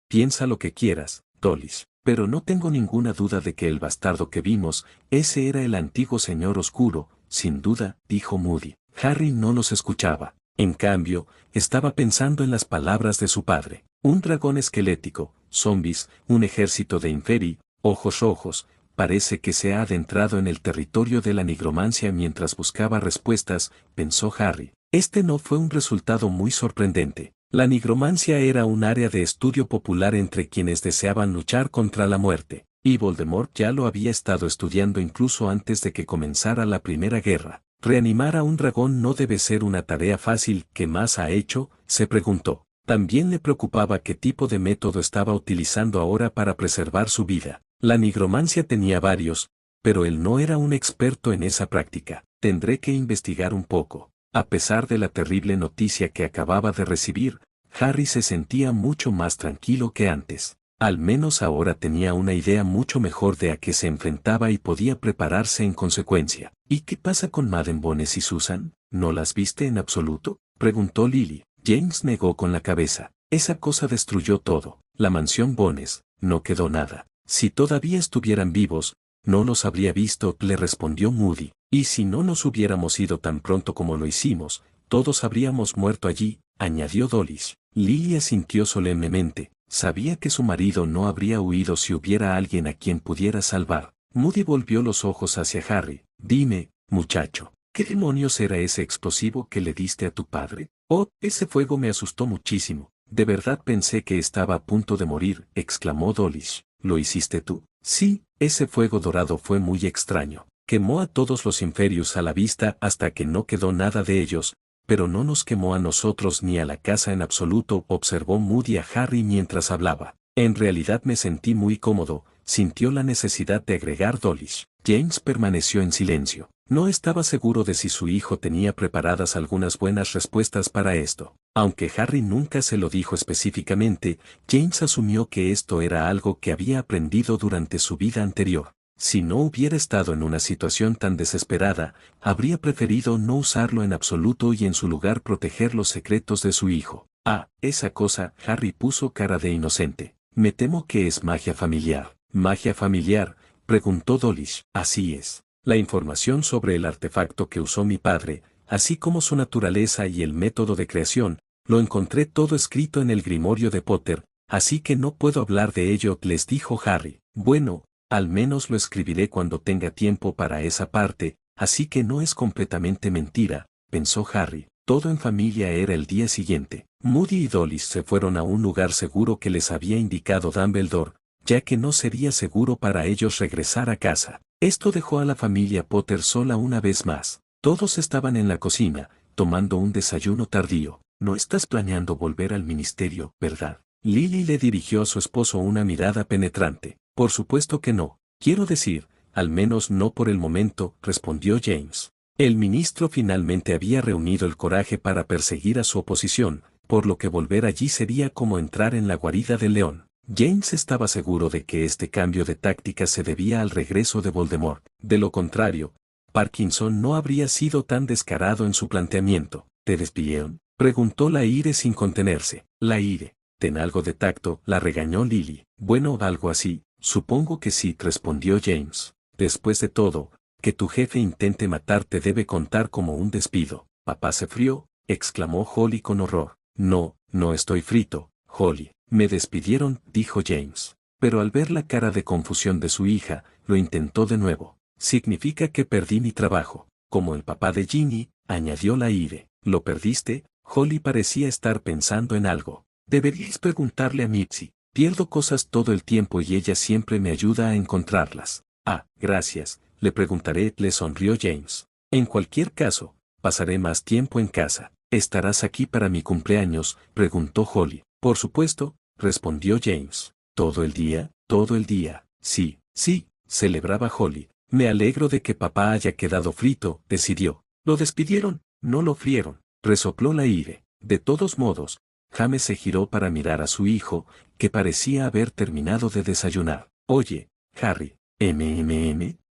«Piensa lo que quieras, Dolish. Pero no tengo ninguna duda de que el bastardo que vimos, ese era el antiguo Señor Oscuro, sin duda», dijo Moody. Harry no los escuchaba. En cambio, estaba pensando en las palabras de su padre. Un dragón esquelético, zombies, un ejército de inferi, ojos rojos. Parece que se ha adentrado en el territorio de la nigromancia mientras buscaba respuestas, pensó Harry. Este no fue un resultado muy sorprendente. La nigromancia era un área de estudio popular entre quienes deseaban luchar contra la muerte. Y Voldemort ya lo había estado estudiando incluso antes de que comenzara la Primera Guerra. Reanimar a un dragón no debe ser una tarea fácil. ¿Qué más ha hecho?, se preguntó. También le preocupaba qué tipo de método estaba utilizando ahora para preservar su vida. La nigromancia tenía varios, pero él no era un experto en esa práctica. Tendré que investigar un poco. A pesar de la terrible noticia que acababa de recibir, Harry se sentía mucho más tranquilo que antes. Al menos ahora tenía una idea mucho mejor de a qué se enfrentaba y podía prepararse en consecuencia. ¿Y qué pasa con Madame Bones y Susan? ¿No las viste en absoluto?, preguntó Lily. James negó con la cabeza. Esa cosa destruyó todo. La mansión Bones, no quedó nada. Si todavía estuvieran vivos, no los habría visto, le respondió Moody. Y si no nos hubiéramos ido tan pronto como lo hicimos, todos habríamos muerto allí, añadió Dawlish. Lily asintió solemnemente. Sabía que su marido no habría huido si hubiera alguien a quien pudiera salvar. Moody volvió los ojos hacia Harry. Dime, muchacho, ¿qué demonios era ese explosivo que le diste a tu padre? Oh, ese fuego me asustó muchísimo. De verdad pensé que estaba a punto de morir, exclamó Dawlish. ¿Lo hiciste tú? Sí, ese fuego dorado fue muy extraño. Quemó a todos los Inferius a la vista hasta que no quedó nada de ellos, pero no nos quemó a nosotros ni a la casa en absoluto, observó Moody a Harry mientras hablaba. En realidad me sentí muy cómodo, sintió la necesidad de agregar Dawlish. James permaneció en silencio. No estaba seguro de si su hijo tenía preparadas algunas buenas respuestas para esto. Aunque Harry nunca se lo dijo específicamente, James asumió que esto era algo que había aprendido durante su vida anterior. Si no hubiera estado en una situación tan desesperada, habría preferido no usarlo en absoluto y en su lugar proteger los secretos de su hijo. Ah, esa cosa, Harry puso cara de inocente. Me temo que es magia familiar. ¿Magia familiar?, preguntó Dawlish. Así es. La información sobre el artefacto que usó mi padre, así como su naturaleza y el método de creación, lo encontré todo escrito en el Grimorio de Potter, así que no puedo hablar de ello, les dijo Harry. Bueno, al menos lo escribiré cuando tenga tiempo para esa parte, así que no es completamente mentira, pensó Harry. Todo en familia era el día siguiente. Moody y Dawlish se fueron a un lugar seguro que les había indicado Dumbledore, ya que no sería seguro para ellos regresar a casa. Esto dejó a la familia Potter sola una vez más. Todos estaban en la cocina, tomando un desayuno tardío. No estás planeando volver al ministerio, ¿verdad? Lily le dirigió a su esposo una mirada penetrante. Por supuesto que no. Quiero decir, al menos no por el momento, respondió James. El ministro finalmente había reunido el coraje para perseguir a su oposición, por lo que volver allí sería como entrar en la guarida del león. James estaba seguro de que este cambio de táctica se debía al regreso de Voldemort. De lo contrario, Parkinson no habría sido tan descarado en su planteamiento. ¿Te despidieron?, preguntó Laire sin contenerse. Laire, ten algo de tacto, la regañó Lily. Bueno, algo así, supongo que sí, respondió James. Después de todo, que tu jefe intente matarte debe contar como un despido. Papá se frió, exclamó Holly con horror. No, no estoy frito, Holly. Me despidieron, dijo James. Pero al ver la cara de confusión de su hija, lo intentó de nuevo. Significa que perdí mi trabajo. Como el papá de Ginny, añadió Laire. ¿Lo perdiste? Holly parecía estar pensando en algo. Deberíais preguntarle a Mitzi. Pierdo cosas todo el tiempo y ella siempre me ayuda a encontrarlas. Ah, gracias, le preguntaré, le sonrió James. En cualquier caso, pasaré más tiempo en casa. ¿Estarás aquí para mi cumpleaños?, preguntó Holly. Por supuesto, respondió James. ¿Todo el día? Todo el día. Sí, sí, celebraba Holly. Me alegro de que papá haya quedado frito, decidió. ¿Lo despidieron? No lo frieron, resopló Laire. De todos modos, James se giró para mirar a su hijo, que parecía haber terminado de desayunar. Oye, Harry,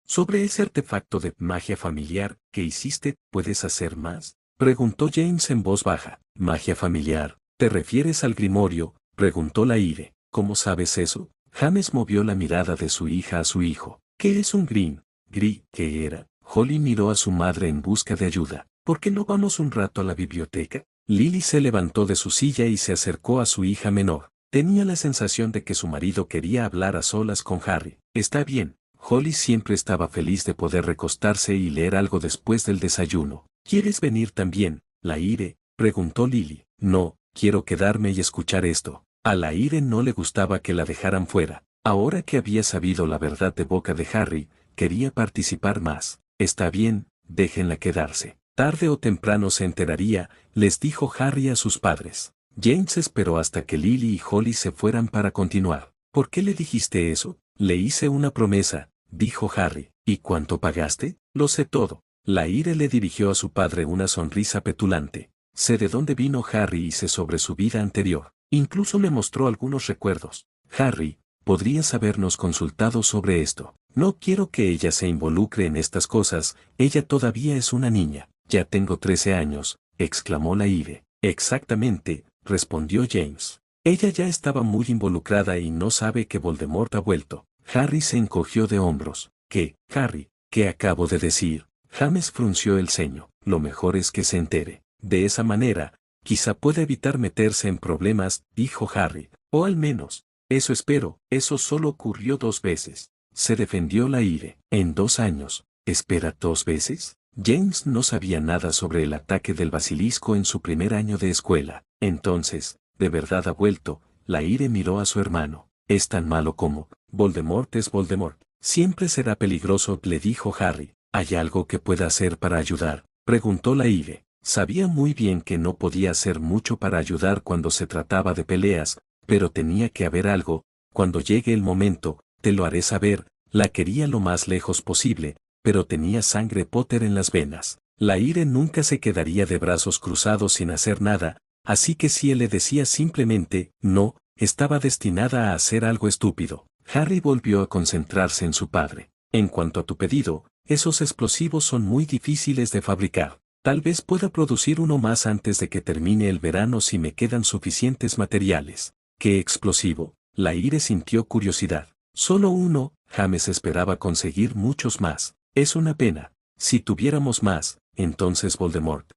sobre ese artefacto de magia familiar que hiciste, ¿puedes hacer más?, preguntó James en voz baja. ¿Magia familiar? ¿Te refieres al grimorio?, preguntó Laire. ¿Cómo sabes eso? James movió la mirada de su hija a su hijo. ¿Qué es un ¿Qué era? Holly miró a su madre en busca de ayuda. ¿Por qué no vamos un rato a la biblioteca? Lily se levantó de su silla y se acercó a su hija menor. Tenía la sensación de que su marido quería hablar a solas con Harry. Está bien. Holly siempre estaba feliz de poder recostarse y leer algo después del desayuno. ¿Quieres venir también, Laire?, preguntó Lily. No, quiero quedarme y escuchar esto. A Laire no le gustaba que la dejaran fuera. Ahora que había sabido la verdad de boca de Harry, quería participar más. Está bien, déjenla quedarse. Tarde o temprano se enteraría, les dijo Harry a sus padres. James esperó hasta que Lily y Holly se fueran para continuar. ¿Por qué le dijiste eso? Le hice una promesa, dijo Harry. ¿Y cuánto pagaste? Lo sé todo. Laire le dirigió a su padre una sonrisa petulante. Sé de dónde vino Harry y sé sobre su vida anterior. Incluso le mostró algunos recuerdos. Harry, podrías habernos consultado sobre esto. No quiero que ella se involucre en estas cosas, ella todavía es una niña. Ya tengo 13 años, exclamó Laire. Exactamente, respondió James. Ella ya estaba muy involucrada y no sabe que Voldemort ha vuelto. Harry se encogió de hombros. ¿Qué, Harry? ¿Qué acabo de decir? James frunció el ceño. Lo mejor es que se entere. De esa manera, quizá pueda evitar meterse en problemas, dijo Harry. O al menos, eso espero. Eso solo ocurrió 2 veces. Se defendió Laire. En 2 años. ¿Espera 2 veces? James no sabía nada sobre el ataque del basilisco en su primer año de escuela. Entonces, ¿de verdad ha vuelto? Laire miró a su hermano. Es tan malo como Voldemort es Voldemort. Siempre será peligroso, le dijo Harry. ¿Hay algo que pueda hacer para ayudar? Preguntó Laire. Sabía muy bien que no podía hacer mucho para ayudar cuando se trataba de peleas, pero tenía que haber algo. Cuando llegue el momento, te lo haré saber. La quería lo más lejos posible, pero tenía sangre Potter en las venas. Laire nunca se quedaría de brazos cruzados sin hacer nada, así que si él le decía simplemente, no, estaba destinada a hacer algo estúpido. Harry volvió a concentrarse en su padre. En cuanto a tu pedido, esos explosivos son muy difíciles de fabricar. Tal vez pueda producir uno más antes de que termine el verano si me quedan suficientes materiales. ¿Qué explosivo? Laire sintió curiosidad. Solo uno, James esperaba conseguir muchos más. Es una pena. Si tuviéramos más, entonces Voldemort,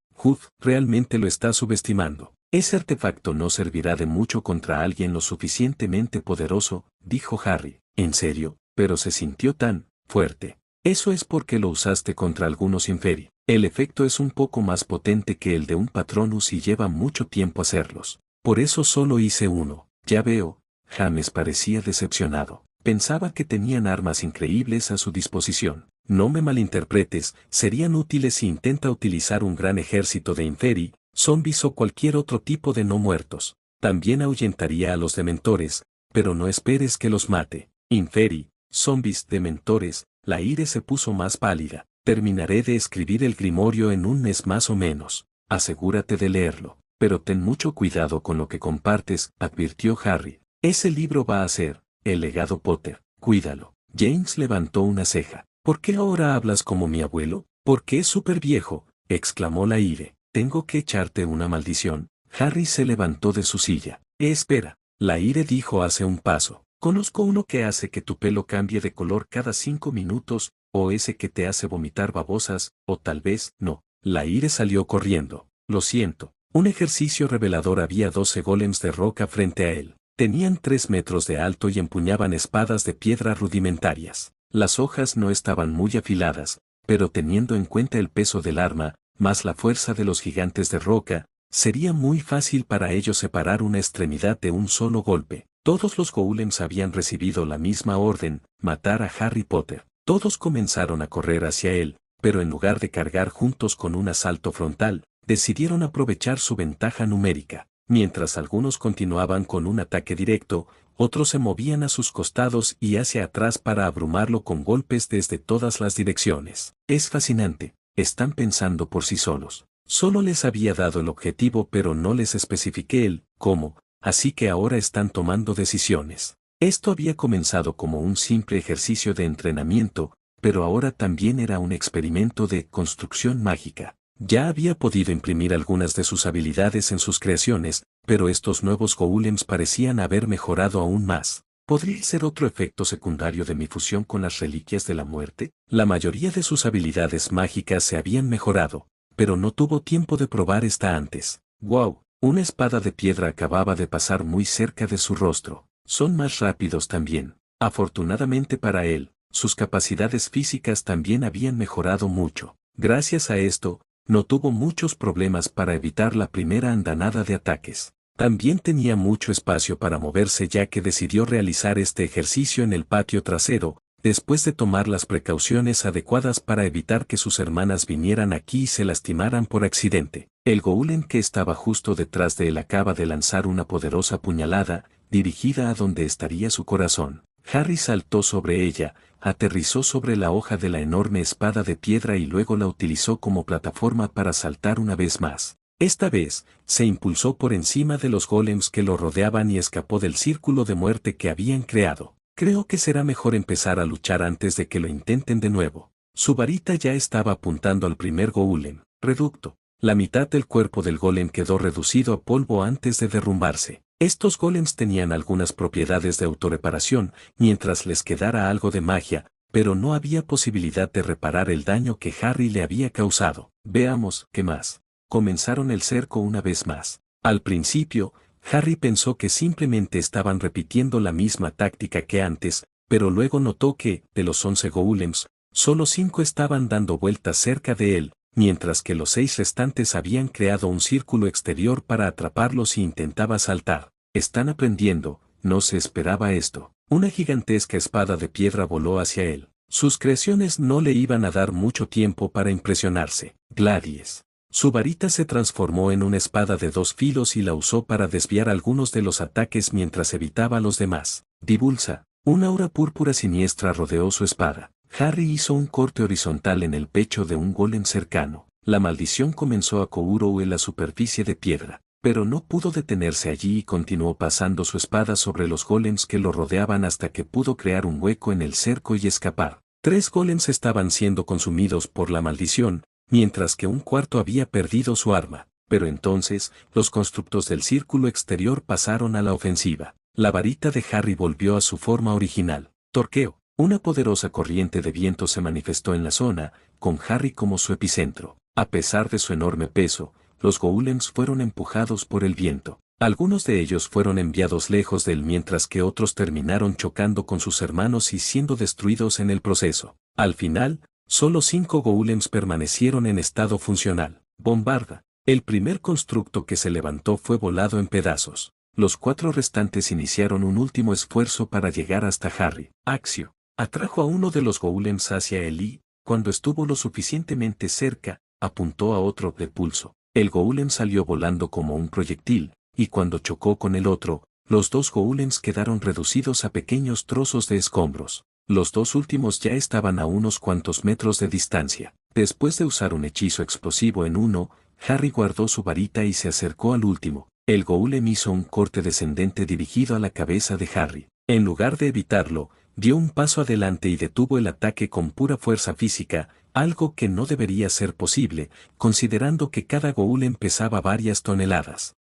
realmente lo está subestimando. Ese artefacto no servirá de mucho contra alguien lo suficientemente poderoso, dijo Harry. ¿En serio? Pero se sintió tan fuerte. Eso es porque lo usaste contra algunos Inferi. El efecto es un poco más potente que el de un Patronus y lleva mucho tiempo hacerlos. Por eso solo hice uno. Ya veo. James parecía decepcionado. Pensaba que tenían armas increíbles a su disposición. No me malinterpretes, serían útiles si intenta utilizar un gran ejército de Inferi, zombies o cualquier otro tipo de no muertos. También ahuyentaría a los dementores, pero no esperes que los mate. Inferi, zombies, dementores. Laire se puso más pálida. Terminaré de escribir el grimorio en un mes más o menos. Asegúrate de leerlo. Pero ten mucho cuidado con lo que compartes, advirtió Harry. Ese libro va a ser el legado Potter. Cuídalo. James levantó una ceja. ¿Por qué ahora hablas como mi abuelo? Porque es súper viejo, exclamó Laire. ¿Tengo que echarte una maldición? Harry se levantó de su silla. Espera. Laire dijo hace un paso. Conozco uno que hace que tu pelo cambie de color cada 5 minutos, o ese que te hace vomitar babosas, o tal vez, no. Laire salió corriendo. Lo siento. Un ejercicio revelador. Había 12 golems de roca frente a él. Tenían 3 metros de alto y empuñaban espadas de piedra rudimentarias. Las hojas no estaban muy afiladas, pero teniendo en cuenta el peso del arma, más la fuerza de los gigantes de roca, sería muy fácil para ellos separar una extremidad de un solo golpe. Todos los golems habían recibido la misma orden, matar a Harry Potter. Todos comenzaron a correr hacia él, pero en lugar de cargar juntos con un asalto frontal, decidieron aprovechar su ventaja numérica. Mientras algunos continuaban con un ataque directo, otros se movían a sus costados y hacia atrás para abrumarlo con golpes desde todas las direcciones. Es fascinante, están pensando por sí solos. Solo les había dado el objetivo pero no les especifiqué el cómo, así que ahora están tomando decisiones. Esto había comenzado como un simple ejercicio de entrenamiento, pero ahora también era un experimento de construcción mágica. Ya había podido imprimir algunas de sus habilidades en sus creaciones, pero estos nuevos golems parecían haber mejorado aún más. ¿Podría ser otro efecto secundario de mi fusión con las reliquias de la muerte? La mayoría de sus habilidades mágicas se habían mejorado, pero no tuvo tiempo de probar esta antes. ¡Wow! Una espada de piedra acababa de pasar muy cerca de su rostro. Son más rápidos también. Afortunadamente para él, sus capacidades físicas también habían mejorado mucho. Gracias a esto, no tuvo muchos problemas para evitar la primera andanada de ataques. También tenía mucho espacio para moverse ya que decidió realizar este ejercicio en el patio trasero, después de tomar las precauciones adecuadas para evitar que sus hermanas vinieran aquí y se lastimaran por accidente. El golem que estaba justo detrás de él acaba de lanzar una poderosa puñalada, dirigida a donde estaría su corazón. Harry saltó sobre ella, aterrizó sobre la hoja de la enorme espada de piedra y luego la utilizó como plataforma para saltar una vez más. Esta vez, se impulsó por encima de los golems que lo rodeaban y escapó del círculo de muerte que habían creado. Creo que será mejor empezar a luchar antes de que lo intenten de nuevo. Su varita ya estaba apuntando al primer golem, reducto. La mitad del cuerpo del golem quedó reducido a polvo antes de derrumbarse. Estos golems tenían algunas propiedades de autorreparación, mientras les quedara algo de magia, pero no había posibilidad de reparar el daño que Harry le había causado. Veamos, ¿qué más? Comenzaron el cerco una vez más. Al principio, Harry pensó que simplemente estaban repitiendo la misma táctica que antes, pero luego notó que, de los 11 golems, solo 5 estaban dando vueltas cerca de él, mientras que los 6 restantes habían creado un círculo exterior para atraparlos y intentaba saltar. Están aprendiendo, no se esperaba esto. Una gigantesca espada de piedra voló hacia él. Sus creaciones no le iban a dar mucho tiempo para impresionarse. Gladies. Su varita se transformó en una espada de 2 filos y la usó para desviar algunos de los ataques mientras evitaba a los demás. Divulsa. Una aura púrpura siniestra rodeó su espada. Harry hizo un corte horizontal en el pecho de un golem cercano. La maldición comenzó a courir en la superficie de piedra, pero no pudo detenerse allí y continuó pasando su espada sobre los golems que lo rodeaban hasta que pudo crear un hueco en el cerco y escapar. 3 golems estaban siendo consumidos por la maldición, mientras que un cuarto había perdido su arma, pero entonces, los constructos del círculo exterior pasaron a la ofensiva. La varita de Harry volvió a su forma original. Torqueo. Una poderosa corriente de viento se manifestó en la zona, con Harry como su epicentro. A pesar de su enorme peso, los golems fueron empujados por el viento. Algunos de ellos fueron enviados lejos de él mientras que otros terminaron chocando con sus hermanos y siendo destruidos en el proceso. Al final, solo 5 golems permanecieron en estado funcional. Bombarda. El primer constructo que se levantó fue volado en pedazos. Los 4 restantes iniciaron un último esfuerzo para llegar hasta Harry. Axio. Atrajo a uno de los golems hacia él y, cuando estuvo lo suficientemente cerca, apuntó a otro de pulso. El golem salió volando como un proyectil, y cuando chocó con el otro, los 2 golems quedaron reducidos a pequeños trozos de escombros. Los 2 últimos ya estaban a unos cuantos metros de distancia. Después de usar un hechizo explosivo en uno, Harry guardó su varita y se acercó al último. El golem hizo un corte descendente dirigido a la cabeza de Harry. En lugar de evitarlo, dio un paso adelante y detuvo el ataque con pura fuerza física, algo que no debería ser posible, considerando que cada golem pesaba varias toneladas.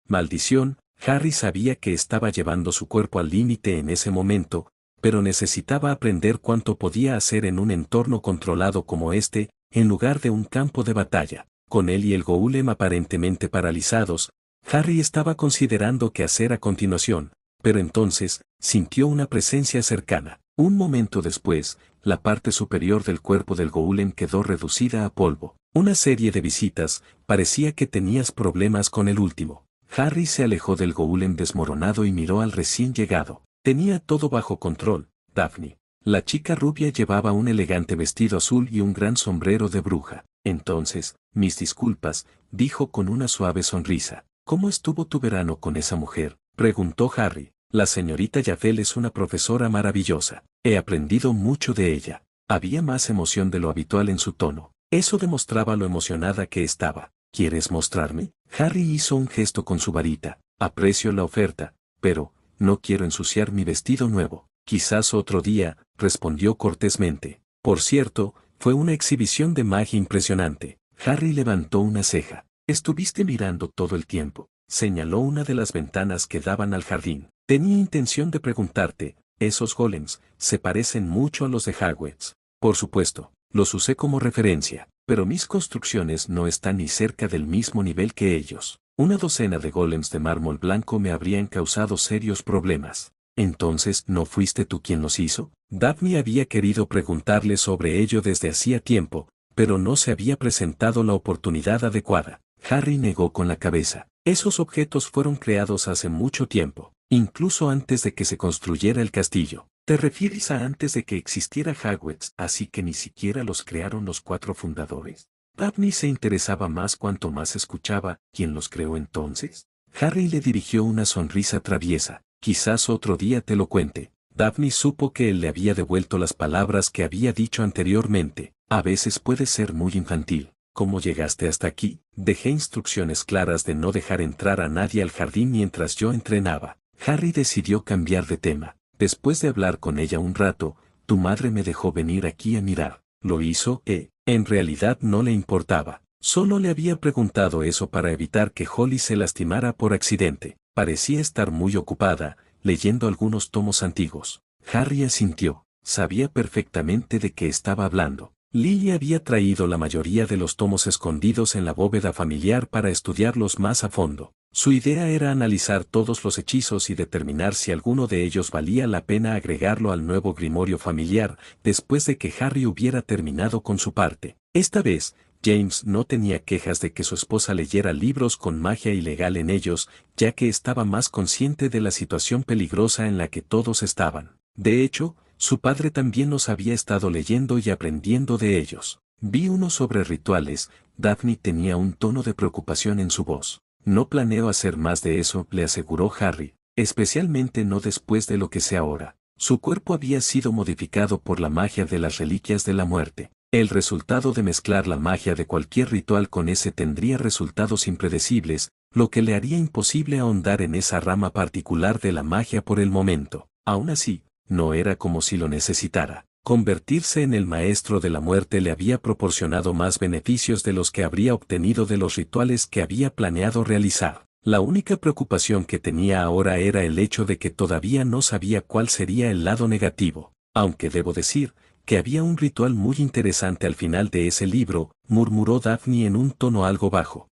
Maldición. Harry sabía que estaba llevando su cuerpo al límite en ese momento, pero necesitaba aprender cuánto podía hacer en un entorno controlado como este, en lugar de un campo de batalla. Con él y el golem aparentemente paralizados, Harry estaba considerando qué hacer a continuación, pero entonces, sintió una presencia cercana. Un momento después, la parte superior del cuerpo del golem quedó reducida a polvo. Una serie de visitas, parecía que tenías problemas con el último. Harry se alejó del golem desmoronado y miró al recién llegado. Tenía todo bajo control. Daphne. La chica rubia llevaba un elegante vestido azul y un gran sombrero de bruja. Entonces, mis disculpas, dijo con una suave sonrisa. ¿Cómo estuvo tu verano con esa mujer?, preguntó Harry. La señorita Yaffel es una profesora maravillosa. He aprendido mucho de ella. Había más emoción de lo habitual en su tono. Eso demostraba lo emocionada que estaba. ¿Quieres mostrarme? Harry hizo un gesto con su varita. Aprecio la oferta, pero no quiero ensuciar mi vestido nuevo. Quizás otro día, respondió cortésmente. Por cierto, fue una exhibición de magia impresionante. Harry levantó una ceja. Estuviste mirando todo el tiempo. Señaló una de las ventanas que daban al jardín. Tenía intención de preguntarte, ¿esos golems se parecen mucho a los de Hogwarts? Por supuesto, los usé como referencia, pero mis construcciones no están ni cerca del mismo nivel que ellos. Una docena de golems de mármol blanco me habrían causado serios problemas. ¿Entonces no fuiste tú quien los hizo? Daphne había querido preguntarle sobre ello desde hacía tiempo, pero no se había presentado la oportunidad adecuada. Harry negó con la cabeza. Esos objetos fueron creados hace mucho tiempo, incluso antes de que se construyera el castillo. Te refieres a antes de que existiera Hogwarts, así que ni siquiera los crearon los 4 fundadores. Daphne se interesaba más cuanto más escuchaba. ¿Quién los creó entonces? Harry le dirigió una sonrisa traviesa. Quizás otro día te lo cuente. Daphne supo que él le había devuelto las palabras que había dicho anteriormente. A veces puede ser muy infantil. ¿Cómo llegaste hasta aquí? Dejé instrucciones claras de no dejar entrar a nadie al jardín mientras yo entrenaba. Harry decidió cambiar de tema. Después de hablar con ella un rato, tu madre me dejó venir aquí a mirar. Lo hizo, en realidad no le importaba. Solo le había preguntado eso para evitar que Holly se lastimara por accidente. Parecía estar muy ocupada, leyendo algunos tomos antiguos. Harry asintió. Sabía perfectamente de qué estaba hablando. Lily había traído la mayoría de los tomos escondidos en la bóveda familiar para estudiarlos más a fondo. Su idea era analizar todos los hechizos y determinar si alguno de ellos valía la pena agregarlo al nuevo grimorio familiar, después de que Harry hubiera terminado con su parte. Esta vez, James no tenía quejas de que su esposa leyera libros con magia ilegal en ellos, ya que estaba más consciente de la situación peligrosa en la que todos estaban. De hecho, su padre también los había estado leyendo y aprendiendo de ellos. Vi uno sobre rituales. Daphne tenía un tono de preocupación en su voz. No planeo hacer más de eso, le aseguró Harry, especialmente no después de lo que sé ahora. Su cuerpo había sido modificado por la magia de las reliquias de la muerte. El resultado de mezclar la magia de cualquier ritual con ese tendría resultados impredecibles, lo que le haría imposible ahondar en esa rama particular de la magia por el momento. Aún así, no era como si lo necesitara. Convertirse en el maestro de la muerte le había proporcionado más beneficios de los que habría obtenido de los rituales que había planeado realizar. La única preocupación que tenía ahora era el hecho de que todavía no sabía cuál sería el lado negativo. Aunque debo decir que había un ritual muy interesante al final de ese libro, murmuró Daphne en un tono algo bajo.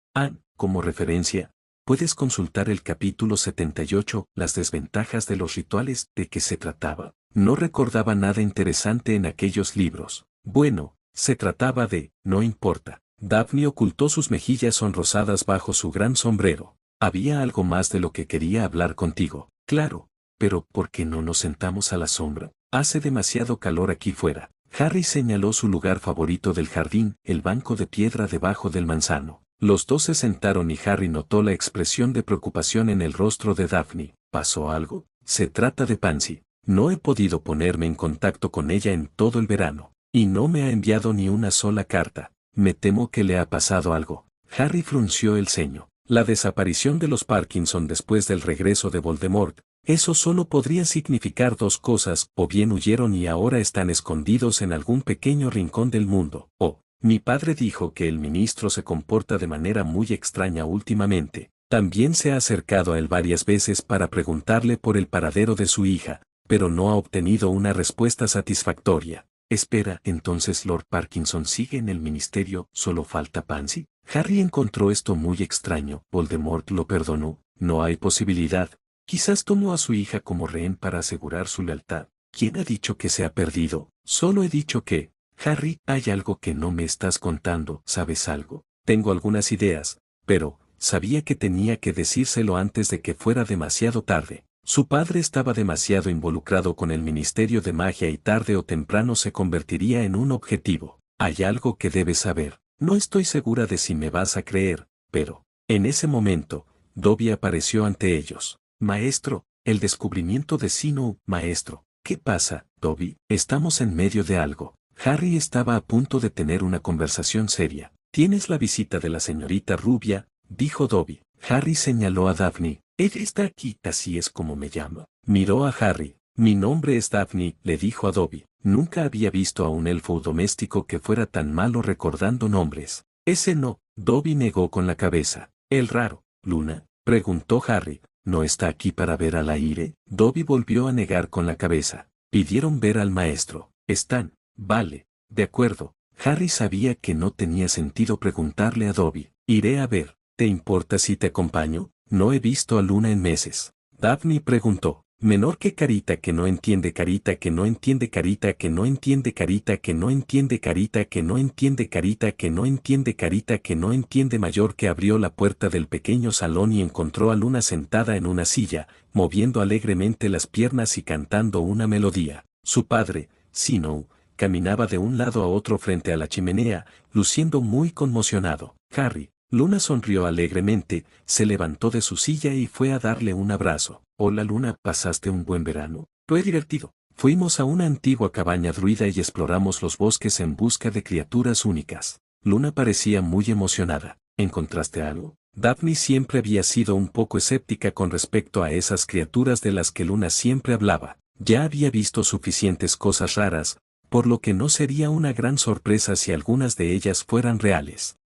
Como referencia, puedes consultar el capítulo 78, las desventajas de los rituales. ¿De qué se trataba? No recordaba nada interesante en aquellos libros. Bueno, se trataba de, no importa. Daphne ocultó sus mejillas sonrosadas bajo su gran sombrero. Había algo más de lo que quería hablar contigo. Claro, pero ¿por qué no nos sentamos a la sombra? Hace demasiado calor aquí fuera. Harry señaló su lugar favorito del jardín, el banco de piedra debajo del manzano. Los dos se sentaron y Harry notó la expresión de preocupación en el rostro de Daphne. ¿Pasó algo? Se trata de Pansy. No he podido ponerme en contacto con ella en todo el verano, y no me ha enviado ni una sola carta. Me temo que le ha pasado algo. Harry frunció el ceño. La desaparición de los Parkinson después del regreso de Voldemort, eso solo podría significar dos cosas: o bien huyeron y ahora están escondidos en algún pequeño rincón del mundo, o, mi padre dijo que el ministro se comporta de manera muy extraña últimamente. También se ha acercado a él varias veces para preguntarle por el paradero de su hija, pero no ha obtenido una respuesta satisfactoria. Espera, entonces Lord Parkinson sigue en el ministerio, ¿solo falta Pansy? Harry encontró esto muy extraño. Voldemort lo perdonó, no hay posibilidad. Quizás tomó a su hija como rehén para asegurar su lealtad. ¿Quién ha dicho que se ha perdido? Solo he dicho que, Harry, hay algo que no me estás contando. ¿Sabes algo? Tengo algunas ideas, pero sabía que tenía que decírselo antes de que fuera demasiado tarde. Su padre estaba demasiado involucrado con el Ministerio de Magia y tarde o temprano se convertiría en un objetivo. Hay algo que debes saber. No estoy segura de si me vas a creer, pero, en ese momento, Dobby apareció ante ellos. Maestro, el descubrimiento de Sino, maestro. ¿Qué pasa, Dobby? Estamos en medio de algo. Harry estaba a punto de tener una conversación seria. Tienes la visita de la señorita rubia, dijo Dobby. Harry señaló a Daphne. Ella está aquí, así es como me llama. Miró a Harry. Mi nombre es Daphne, le dijo a Dobby. Nunca había visto a un elfo doméstico que fuera tan malo recordando nombres. Ese no, Dobby negó con la cabeza. El raro, Luna, preguntó Harry. ¿No está aquí para ver al aire? Dobby volvió a negar con la cabeza. Pidieron ver al maestro. Están. Vale, de acuerdo. Harry sabía que no tenía sentido preguntarle a Dobby. Iré a ver. ¿Te importa si te acompaño? No he visto a Luna en meses. Daphne preguntó. Menor que carita que no entiende carita que no entiende carita que no entiende carita que no entiende carita que no entiende carita que no entiende carita que no entiende mayor que abrió la puerta del pequeño salón y encontró a Luna sentada en una silla, moviendo alegremente las piernas y cantando una melodía. Su padre, Snow, caminaba de un lado a otro frente a la chimenea, luciendo muy conmocionado. Harry. Luna sonrió alegremente, se levantó de su silla y fue a darle un abrazo. Hola Luna, ¿pasaste un buen verano? Fue divertido. Fuimos a una antigua cabaña druida y exploramos los bosques en busca de criaturas únicas. Luna parecía muy emocionada. ¿Encontraste algo? Daphne siempre había sido un poco escéptica con respecto a esas criaturas de las que Luna siempre hablaba. Ya había visto suficientes cosas raras, por lo que no sería una gran sorpresa si algunas de ellas fueran reales.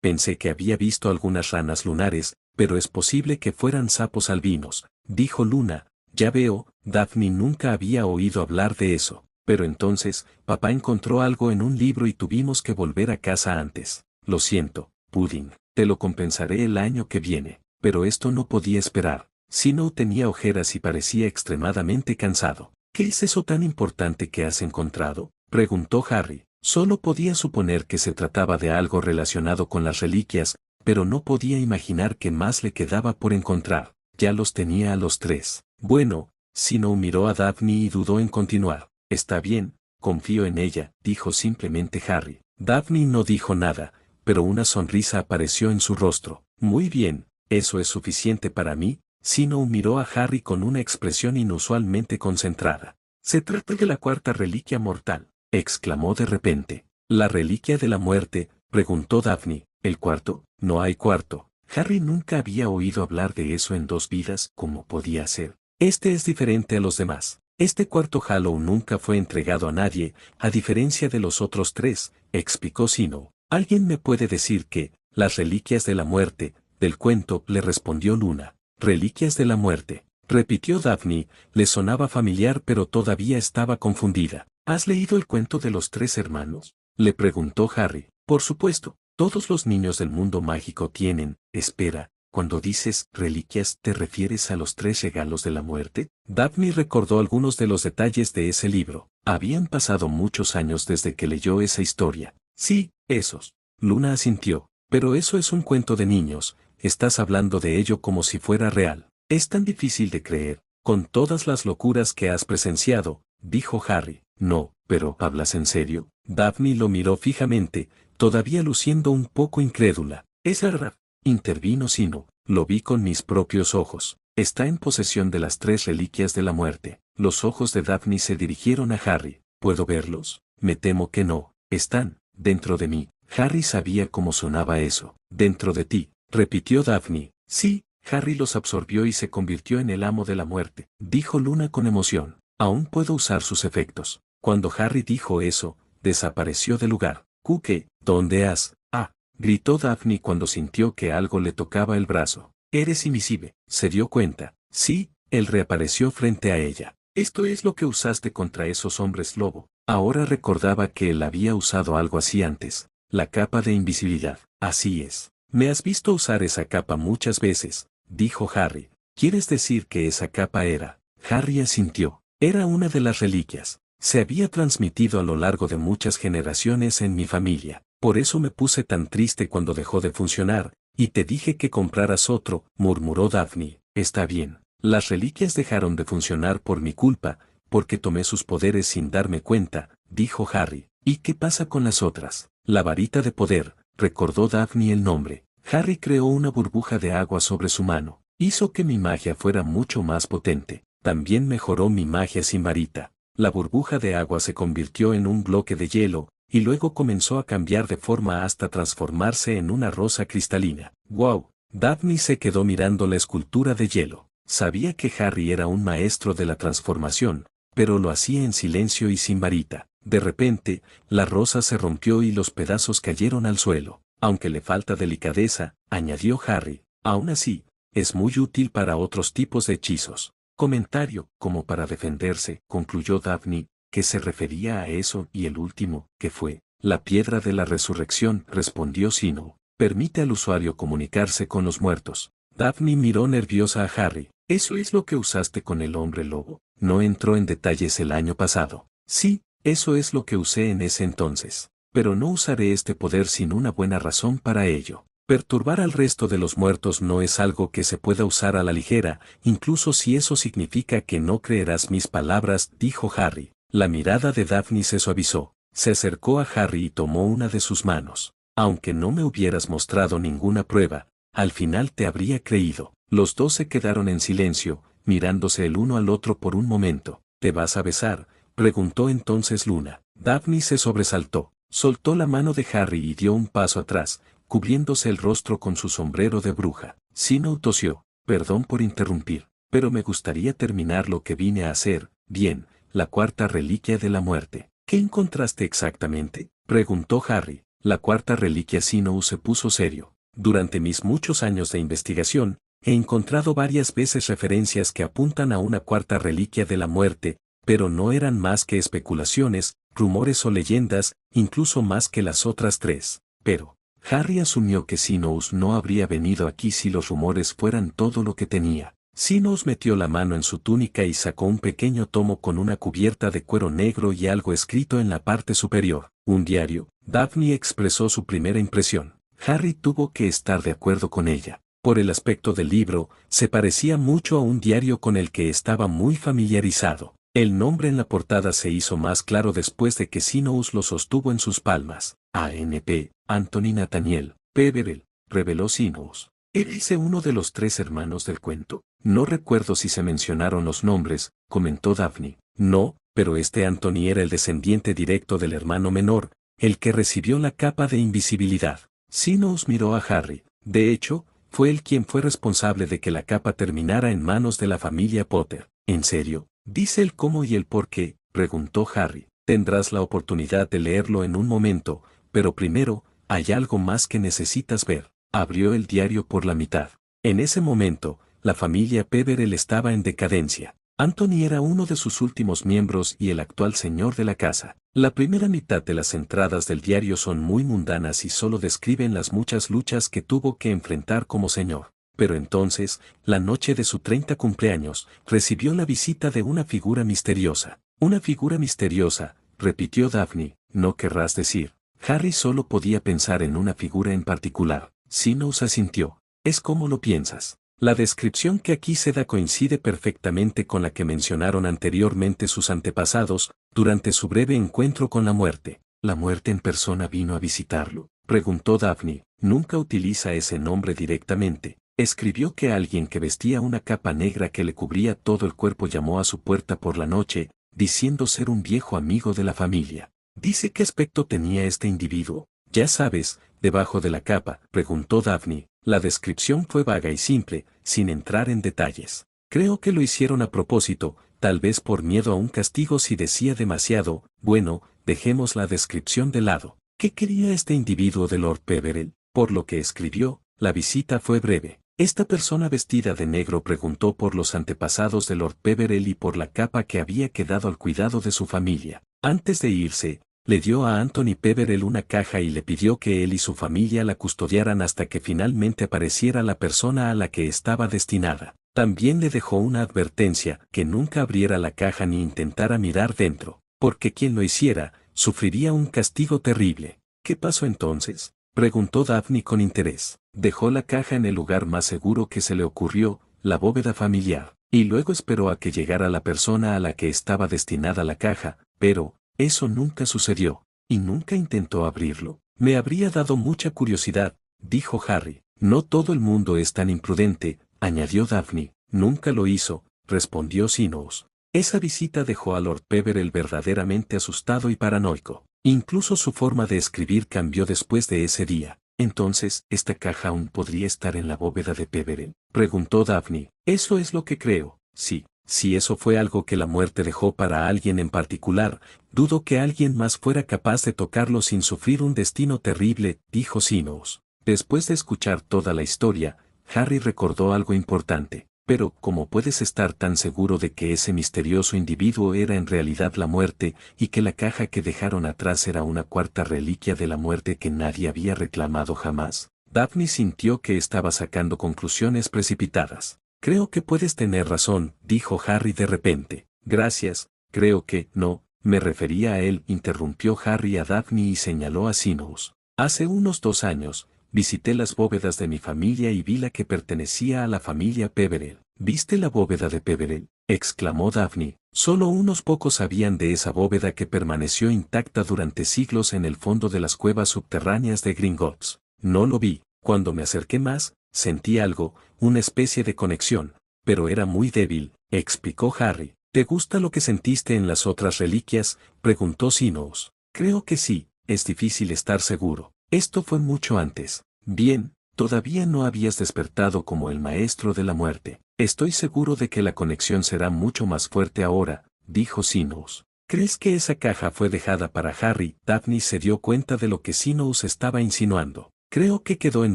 Pensé que había visto algunas ranas lunares, pero es posible que fueran sapos albinos, dijo Luna. Ya veo, Daphne nunca había oído hablar de eso. Pero entonces, papá encontró algo en un libro y tuvimos que volver a casa antes. Lo siento, Pudding, te lo compensaré el año que viene. Pero esto no podía esperar. Snow tenía ojeras y parecía extremadamente cansado. ¿Qué es eso tan importante que has encontrado? Preguntó Harry. Solo podía suponer que se trataba de algo relacionado con las reliquias, pero no podía imaginar qué más le quedaba por encontrar. Ya los tenía a los tres. Bueno, Snow miró a Daphne y dudó en continuar. Está bien, confío en ella, dijo simplemente Harry. Daphne no dijo nada, pero una sonrisa apareció en su rostro. Muy bien, ¿eso es suficiente para mí? Snow miró a Harry con una expresión inusualmente concentrada. Se trata de la cuarta reliquia mortal, exclamó de repente. ¿La reliquia de la muerte? Preguntó Daphne. ¿El cuarto? No hay cuarto. Harry nunca había oído hablar de eso en 2 vidas. ¿Cómo podía ser? Este es diferente a los demás. Este cuarto Hallow nunca fue entregado a nadie, a diferencia de los otros 3, explicó Snow. ¿Alguien me puede decir qué? Las reliquias de la muerte, del cuento, le respondió Luna. Reliquias de la muerte, repitió Daphne, le sonaba familiar pero todavía estaba confundida. ¿Has leído el cuento de los 3 hermanos? Le preguntó Harry. Por supuesto, todos los niños del mundo mágico tienen. Espera, cuando dices reliquias, ¿te refieres a los 3 regalos de la muerte? Daphne recordó algunos de los detalles de ese libro. Habían pasado muchos años desde que leyó esa historia. Sí, esos. Luna asintió. Pero eso es un cuento de niños. Estás hablando de ello como si fuera real. Es tan difícil de creer, con todas las locuras que has presenciado, dijo Harry. No, pero ¿hablas en serio? Daphne lo miró fijamente, todavía luciendo un poco incrédula. Es verdad, intervino Snow. Lo vi con mis propios ojos. Está en posesión de las 3 reliquias de la muerte. Los ojos de Daphne se dirigieron a Harry. ¿Puedo verlos? Me temo que no. Están dentro de mí. Harry sabía cómo sonaba eso. Dentro de ti, repitió Daphne. Sí, Harry los absorbió y se convirtió en el amo de la muerte, dijo Luna con emoción. Aún puedo usar sus efectos. Cuando Harry dijo eso, desapareció del lugar. ¿Qué? ¿Dónde has? Ah, gritó Daphne cuando sintió que algo le tocaba el brazo. Eres invisible. Se dio cuenta. Sí, él reapareció frente a ella. Esto es lo que usaste contra esos hombres lobo. Ahora recordaba que él había usado algo así antes. La capa de invisibilidad. Así es. Me has visto usar esa capa muchas veces, dijo Harry. ¿Quieres decir que esa capa era? Harry asintió. Era una de las reliquias. Se había transmitido a lo largo de muchas generaciones en mi familia. Por eso me puse tan triste cuando dejó de funcionar, y te dije que compraras otro, murmuró Daphne. Está bien. Las reliquias dejaron de funcionar por mi culpa, porque tomé sus poderes sin darme cuenta, dijo Harry. ¿Y qué pasa con las otras? La varita de poder, recordó Daphne el nombre. Harry creó una burbuja de agua sobre su mano. Hizo que mi magia fuera mucho más potente. También mejoró mi magia sin varita. La burbuja de agua se convirtió en un bloque de hielo, y luego comenzó a cambiar de forma hasta transformarse en una rosa cristalina. ¡Wow! Daphne se quedó mirando la escultura de hielo. Sabía que Harry era un maestro de la transformación, pero lo hacía en silencio y sin varita. De repente, la rosa se rompió y los pedazos cayeron al suelo. Aunque le falta delicadeza, añadió Harry, aún así, es muy útil para otros tipos de hechizos. Comentario, como para defenderse, concluyó Daphne, que se refería a eso, y el último, que fue, la piedra de la resurrección, respondió Snow. Permite al usuario comunicarse con los muertos. Daphne miró nerviosa a Harry. ¿Eso es lo que usaste con el hombre lobo? No entró en detalles el año pasado. Sí, eso es lo que usé en ese entonces. Pero no usaré este poder sin una buena razón para ello. Perturbar al resto de los muertos no es algo que se pueda usar a la ligera, incluso si eso significa que no creerás mis palabras, dijo Harry. La mirada de Daphne se suavizó. Se acercó a Harry y tomó una de sus manos. Aunque no me hubieras mostrado ninguna prueba, al final te habría creído. Los dos se quedaron en silencio, mirándose el uno al otro por un momento. ¿Te vas a besar?, preguntó entonces Luna. Daphne se sobresaltó, soltó la mano de Harry y dio un paso atrás, cubriéndose el rostro con su sombrero de bruja. Sino tosió. Perdón por interrumpir, pero me gustaría terminar lo que vine a hacer. Bien, la cuarta reliquia de la muerte. ¿Qué encontraste exactamente?, preguntó Harry. La cuarta reliquia. Sino se puso serio. Durante mis muchos años de investigación, he encontrado varias veces referencias que apuntan a una cuarta reliquia de la muerte, pero no eran más que especulaciones, rumores o leyendas, incluso más que las otras tres. Pero Harry asumió que Sinous no habría venido aquí si los rumores fueran todo lo que tenía. Sinous metió la mano en su túnica y sacó un pequeño tomo con una cubierta de cuero negro y algo escrito en la parte superior. Un diario. Daphne expresó su primera impresión. Harry tuvo que estar de acuerdo con ella. Por el aspecto del libro, se parecía mucho a un diario con el que estaba muy familiarizado. El nombre en la portada se hizo más claro después de que Sinous lo sostuvo en sus palmas. A.N.P. Anthony Nathaniel Peverell, reveló Sinous. ¿Eres uno de los tres hermanos del cuento? No recuerdo si se mencionaron los nombres, comentó Daphne. No, pero este Anthony era el descendiente directo del hermano menor, el que recibió la capa de invisibilidad. Sinous miró a Harry. De hecho, fue él quien fue responsable de que la capa terminara en manos de la familia Potter. ¿En serio? ¿Dice el cómo y el por qué?, preguntó Harry. Tendrás la oportunidad de leerlo en un momento, pero primero, hay algo más que necesitas ver. Abrió el diario por la mitad. En ese momento, la familia Peverell estaba en decadencia. Anthony era uno de sus últimos miembros y el actual señor de la casa. La primera mitad de las entradas del diario son muy mundanas y solo describen las muchas luchas que tuvo que enfrentar como señor. Pero entonces, la noche de su 30 cumpleaños, recibió la visita de una figura misteriosa. Una figura misteriosa, repitió Daphne. No querrás decir. Harry solo podía pensar en una figura en particular. Sinous asintió. Es como lo piensas. La descripción que aquí se da coincide perfectamente con la que mencionaron anteriormente sus antepasados, durante su breve encuentro con la muerte. ¿La muerte en persona vino a visitarlo?, preguntó Daphne. Nunca utiliza ese nombre directamente. Escribió que alguien que vestía una capa negra que le cubría todo el cuerpo llamó a su puerta por la noche, diciendo ser un viejo amigo de la familia. ¿Dice qué aspecto tenía este individuo? Ya sabes, debajo de la capa, preguntó Daphne. La descripción fue vaga y simple, sin entrar en detalles. Creo que lo hicieron a propósito, tal vez por miedo a un castigo si decía demasiado. Bueno, dejemos la descripción de lado. ¿Qué quería este individuo de Lord Peverell? Por lo que escribió, la visita fue breve. Esta persona vestida de negro preguntó por los antepasados de Lord Peverell y por la capa que había quedado al cuidado de su familia. Antes de irse, le dio a Anthony Peverell una caja y le pidió que él y su familia la custodiaran hasta que finalmente apareciera la persona a la que estaba destinada. También le dejó una advertencia, que nunca abriera la caja ni intentara mirar dentro, porque quien lo hiciera, sufriría un castigo terrible. ¿Qué pasó entonces?, preguntó Daphne con interés. Dejó la caja en el lugar más seguro que se le ocurrió, la bóveda familiar, y luego esperó a que llegara la persona a la que estaba destinada la caja, pero eso nunca sucedió, y nunca intentó abrirlo. Me habría dado mucha curiosidad, dijo Harry. No todo el mundo es tan imprudente, añadió Daphne. Nunca lo hizo, respondió Sinous. Esa visita dejó a Lord Peverell verdaderamente asustado y paranoico. Incluso su forma de escribir cambió después de ese día. Entonces, ¿esta caja aún podría estar en la bóveda de Peverell?, preguntó Daphne. Eso es lo que creo, sí. Si eso fue algo que la muerte dejó para alguien en particular, dudo que alguien más fuera capaz de tocarlo sin sufrir un destino terrible, dijo Sinous. Después de escuchar toda la historia, Harry recordó algo importante. Pero, ¿cómo puedes estar tan seguro de que ese misterioso individuo era en realidad la muerte, y que la caja que dejaron atrás era una cuarta reliquia de la muerte que nadie había reclamado jamás? Daphne sintió que estaba sacando conclusiones precipitadas. Creo que puedes tener razón, dijo Harry de repente. Gracias, creo que, no, me refería a él, interrumpió Harry a Daphne y señaló a Sinous. Hace unos 2 años, visité las bóvedas de mi familia y vi la que pertenecía a la familia Peverell. ¿Viste la bóveda de Peverell?, exclamó Daphne. Solo unos pocos sabían de esa bóveda que permaneció intacta durante siglos en el fondo de las cuevas subterráneas de Gringotts. No lo vi. Cuando me acerqué más, sentí algo, una especie de conexión, pero era muy débil, explicó Harry. ¿Te gusta lo que sentiste en las otras reliquias?, preguntó Sinous. Creo que sí, es difícil estar seguro. Esto fue mucho antes. Bien, todavía no habías despertado como el maestro de la muerte. Estoy seguro de que la conexión será mucho más fuerte ahora, dijo Sinous. ¿Crees que esa caja fue dejada para Harry? Daphne se dio cuenta de lo que Sinous estaba insinuando. Creo que quedó en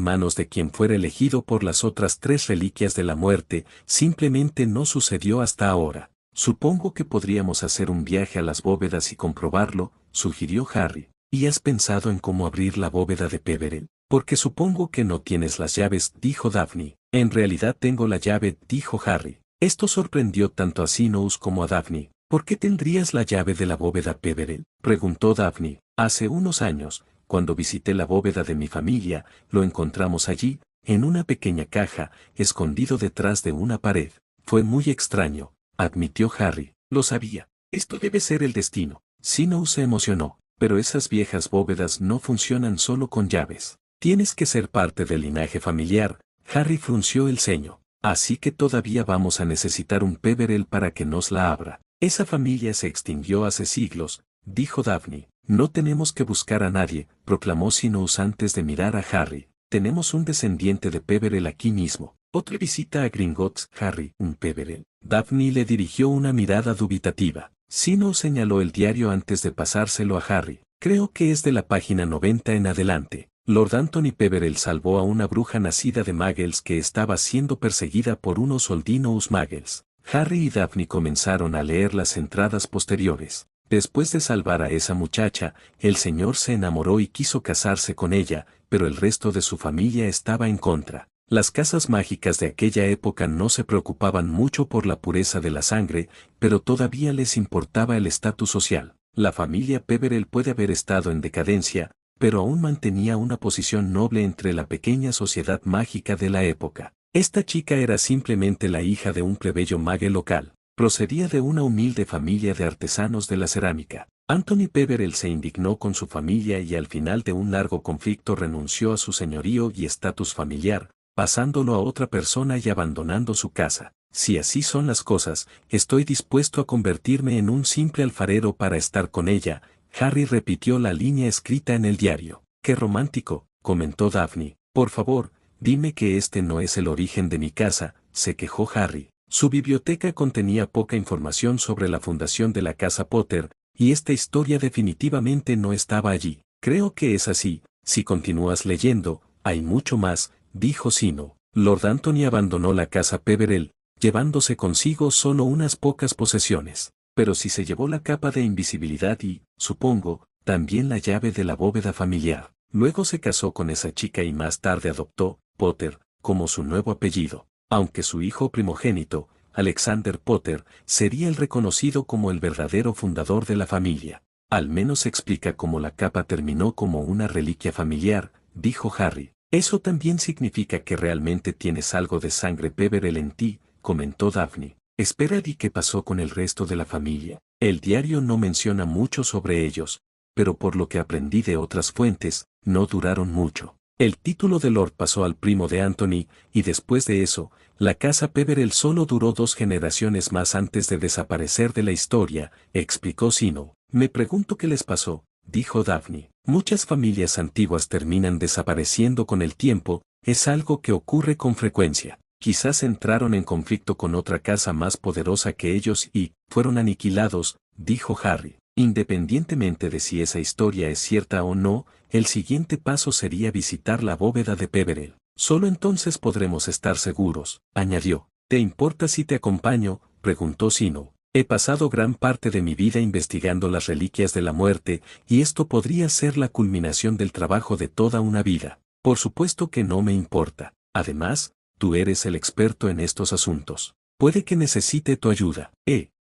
manos de quien fuera elegido por las otras 3 reliquias de la muerte, simplemente no sucedió hasta ahora. Supongo que podríamos hacer un viaje a las bóvedas y comprobarlo, sugirió Harry. ¿Y has pensado en cómo abrir la bóveda de Peverell? Porque supongo que no tienes las llaves, dijo Daphne. En realidad tengo la llave, dijo Harry. Esto sorprendió tanto a Sinous como a Daphne. ¿Por qué tendrías la llave de la bóveda Peverell?, preguntó Daphne. Hace unos años, cuando visité la bóveda de mi familia, lo encontramos allí, en una pequeña caja, escondido detrás de una pared. Fue muy extraño, admitió Harry. Lo sabía. Esto debe ser el destino. Sinous se emocionó. Pero esas viejas bóvedas no funcionan solo con llaves. Tienes que ser parte del linaje familiar. Harry frunció el ceño. Así que todavía vamos a necesitar un Peverell para que nos la abra. Esa familia se extinguió hace siglos, dijo Daphne. No tenemos que buscar a nadie, proclamó Sinous antes de mirar a Harry. Tenemos un descendiente de Peverell aquí mismo. Otra visita a Gringotts, Harry, un Peverell. Daphne le dirigió una mirada dubitativa. Sinous señaló el diario antes de pasárselo a Harry. Creo que es de la página 90 en adelante. Lord Anthony Peverell salvó a una bruja nacida de Muggles que estaba siendo perseguida por unos Oldinous Muggles. Harry y Daphne comenzaron a leer las entradas posteriores. Después de salvar a esa muchacha, el señor se enamoró y quiso casarse con ella, pero el resto de su familia estaba en contra. Las casas mágicas de aquella época no se preocupaban mucho por la pureza de la sangre, pero todavía les importaba el estatus social. La familia Peverell puede haber estado en decadencia, pero aún mantenía una posición noble entre la pequeña sociedad mágica de la época. Esta chica era simplemente la hija de un plebeyo mague local. Procedía de una humilde familia de artesanos de la cerámica. Anthony Peverell se indignó con su familia y al final de un largo conflicto renunció a su señorío y estatus familiar, pasándolo a otra persona y abandonando su casa. Si así son las cosas, estoy dispuesto a convertirme en un simple alfarero para estar con ella. Harry repitió la línea escrita en el diario. Qué romántico, comentó Daphne. Por favor, dime que este no es el origen de mi casa, se quejó Harry. Su biblioteca contenía poca información sobre la fundación de la casa Potter, y esta historia definitivamente no estaba allí. Creo que es así. Si continúas leyendo, hay mucho más, dijo Sinous. Lord Anthony abandonó la casa Peverell, llevándose consigo solo unas pocas posesiones. Pero si se llevó la capa de invisibilidad y, supongo, también la llave de la bóveda familiar. Luego se casó con esa chica y más tarde adoptó Potter como su nuevo apellido. Aunque su hijo primogénito, Alexander Potter, sería el reconocido como el verdadero fundador de la familia. Al menos explica cómo la capa terminó como una reliquia familiar, dijo Harry. Eso también significa que realmente tienes algo de sangre Peverell en ti, comentó Daphne. Espera, ¿y qué pasó con el resto de la familia? El diario no menciona mucho sobre ellos, pero por lo que aprendí de otras fuentes, no duraron mucho. El título de Lord pasó al primo de Anthony, y después de eso, la casa Peverell solo duró 2 generaciones más antes de desaparecer de la historia, explicó Sinous. Me pregunto qué les pasó, dijo Daphne. Muchas familias antiguas terminan desapareciendo con el tiempo, es algo que ocurre con frecuencia. Quizás entraron en conflicto con otra casa más poderosa que ellos y fueron aniquilados, dijo Harry. Independientemente de si esa historia es cierta o no, el siguiente paso sería visitar la bóveda de Peverell. Solo entonces podremos estar seguros, añadió. ¿Te importa si te acompaño?, preguntó Sinous. He pasado gran parte de mi vida investigando las reliquias de la muerte, y esto podría ser la culminación del trabajo de toda una vida. Por supuesto que no me importa. Además, tú eres el experto en estos asuntos. Puede que necesite tu ayuda.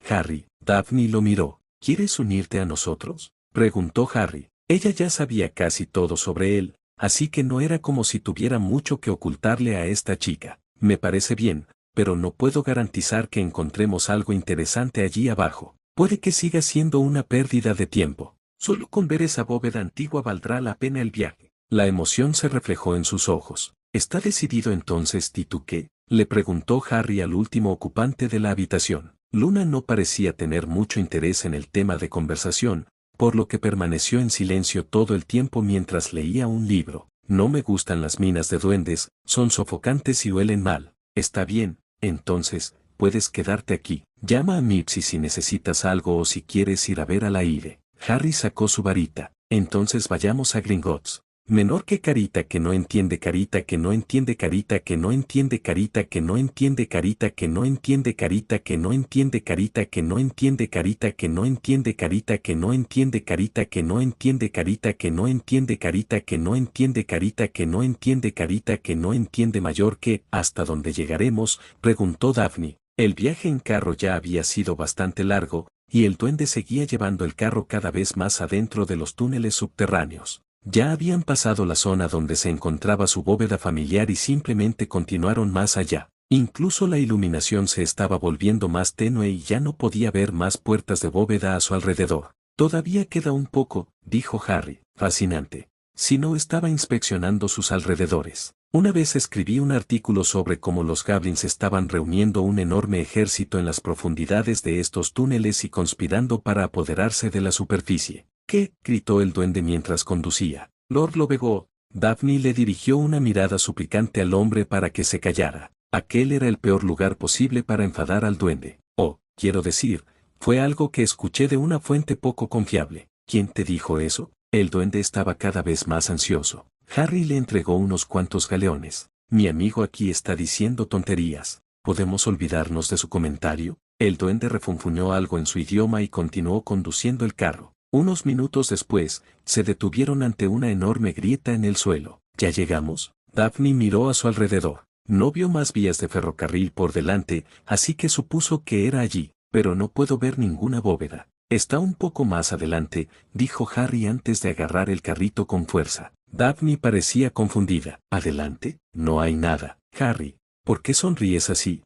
Harry, Daphne lo miró. ¿Quieres unirte a nosotros?, preguntó Harry. Ella ya sabía casi todo sobre él, así que no era como si tuviera mucho que ocultarle a esta chica. Me parece bien, pero no puedo garantizar que encontremos algo interesante allí abajo. Puede que siga siendo una pérdida de tiempo. Solo con ver esa bóveda antigua valdrá la pena el viaje. La emoción se reflejó en sus ojos. ¿Está decidido entonces, Titu, qué?, le preguntó Harry al último ocupante de la habitación. Luna no parecía tener mucho interés en el tema de conversación, por lo que permaneció en silencio todo el tiempo mientras leía un libro. No me gustan las minas de duendes, son sofocantes y huelen mal. Está bien, entonces, puedes quedarte aquí. Llama a Mipsy si necesitas algo o si quieres ir a ver a la Ivy. Harry sacó su varita. Entonces vayamos a Gringotts. Menor que carita que no entiende, carita que no entiende, carita que no entiende, carita que no entiende, carita que no entiende, carita que no entiende, carita que no entiende, carita que no entiende, carita que no entiende, carita que no entiende, carita que no entiende, carita que no entiende, carita que no entiende, carita que no entiende. Mayor que, ¿hasta dónde llegaremos?, preguntó Daphne. El viaje en carro ya había sido bastante largo, y el duende seguía llevando el carro cada vez más adentro de los túneles subterráneos. Ya habían pasado la zona donde se encontraba su bóveda familiar y simplemente continuaron más allá. Incluso la iluminación se estaba volviendo más tenue y ya no podía ver más puertas de bóveda a su alrededor. Todavía queda un poco, dijo Harry. Fascinante. Si no estaba inspeccionando sus alrededores. Una vez escribí un artículo sobre cómo los goblins estaban reuniendo un enorme ejército en las profundidades de estos túneles y conspirando para apoderarse de la superficie. ¿Qué?, gritó el duende mientras conducía. Lord Lobegó. Daphne le dirigió una mirada suplicante al hombre para que se callara. Aquel era el peor lugar posible para enfadar al duende. Oh, quiero decir, fue algo que escuché de una fuente poco confiable. ¿Quién te dijo eso? El duende estaba cada vez más ansioso. Harry le entregó unos cuantos galeones. Mi amigo aquí está diciendo tonterías. ¿Podemos olvidarnos de su comentario? El duende refunfuñó algo en su idioma y continuó conduciendo el carro. Unos minutos después, se detuvieron ante una enorme grieta en el suelo. ¿Ya llegamos? Daphne miró a su alrededor. No vio más vías de ferrocarril por delante, así que supuso que era allí, pero no puedo ver ninguna bóveda. Está un poco más adelante, dijo Harry antes de agarrar el carrito con fuerza. Daphne parecía confundida. ¿Adelante? No hay nada. Harry, ¿por qué sonríes así?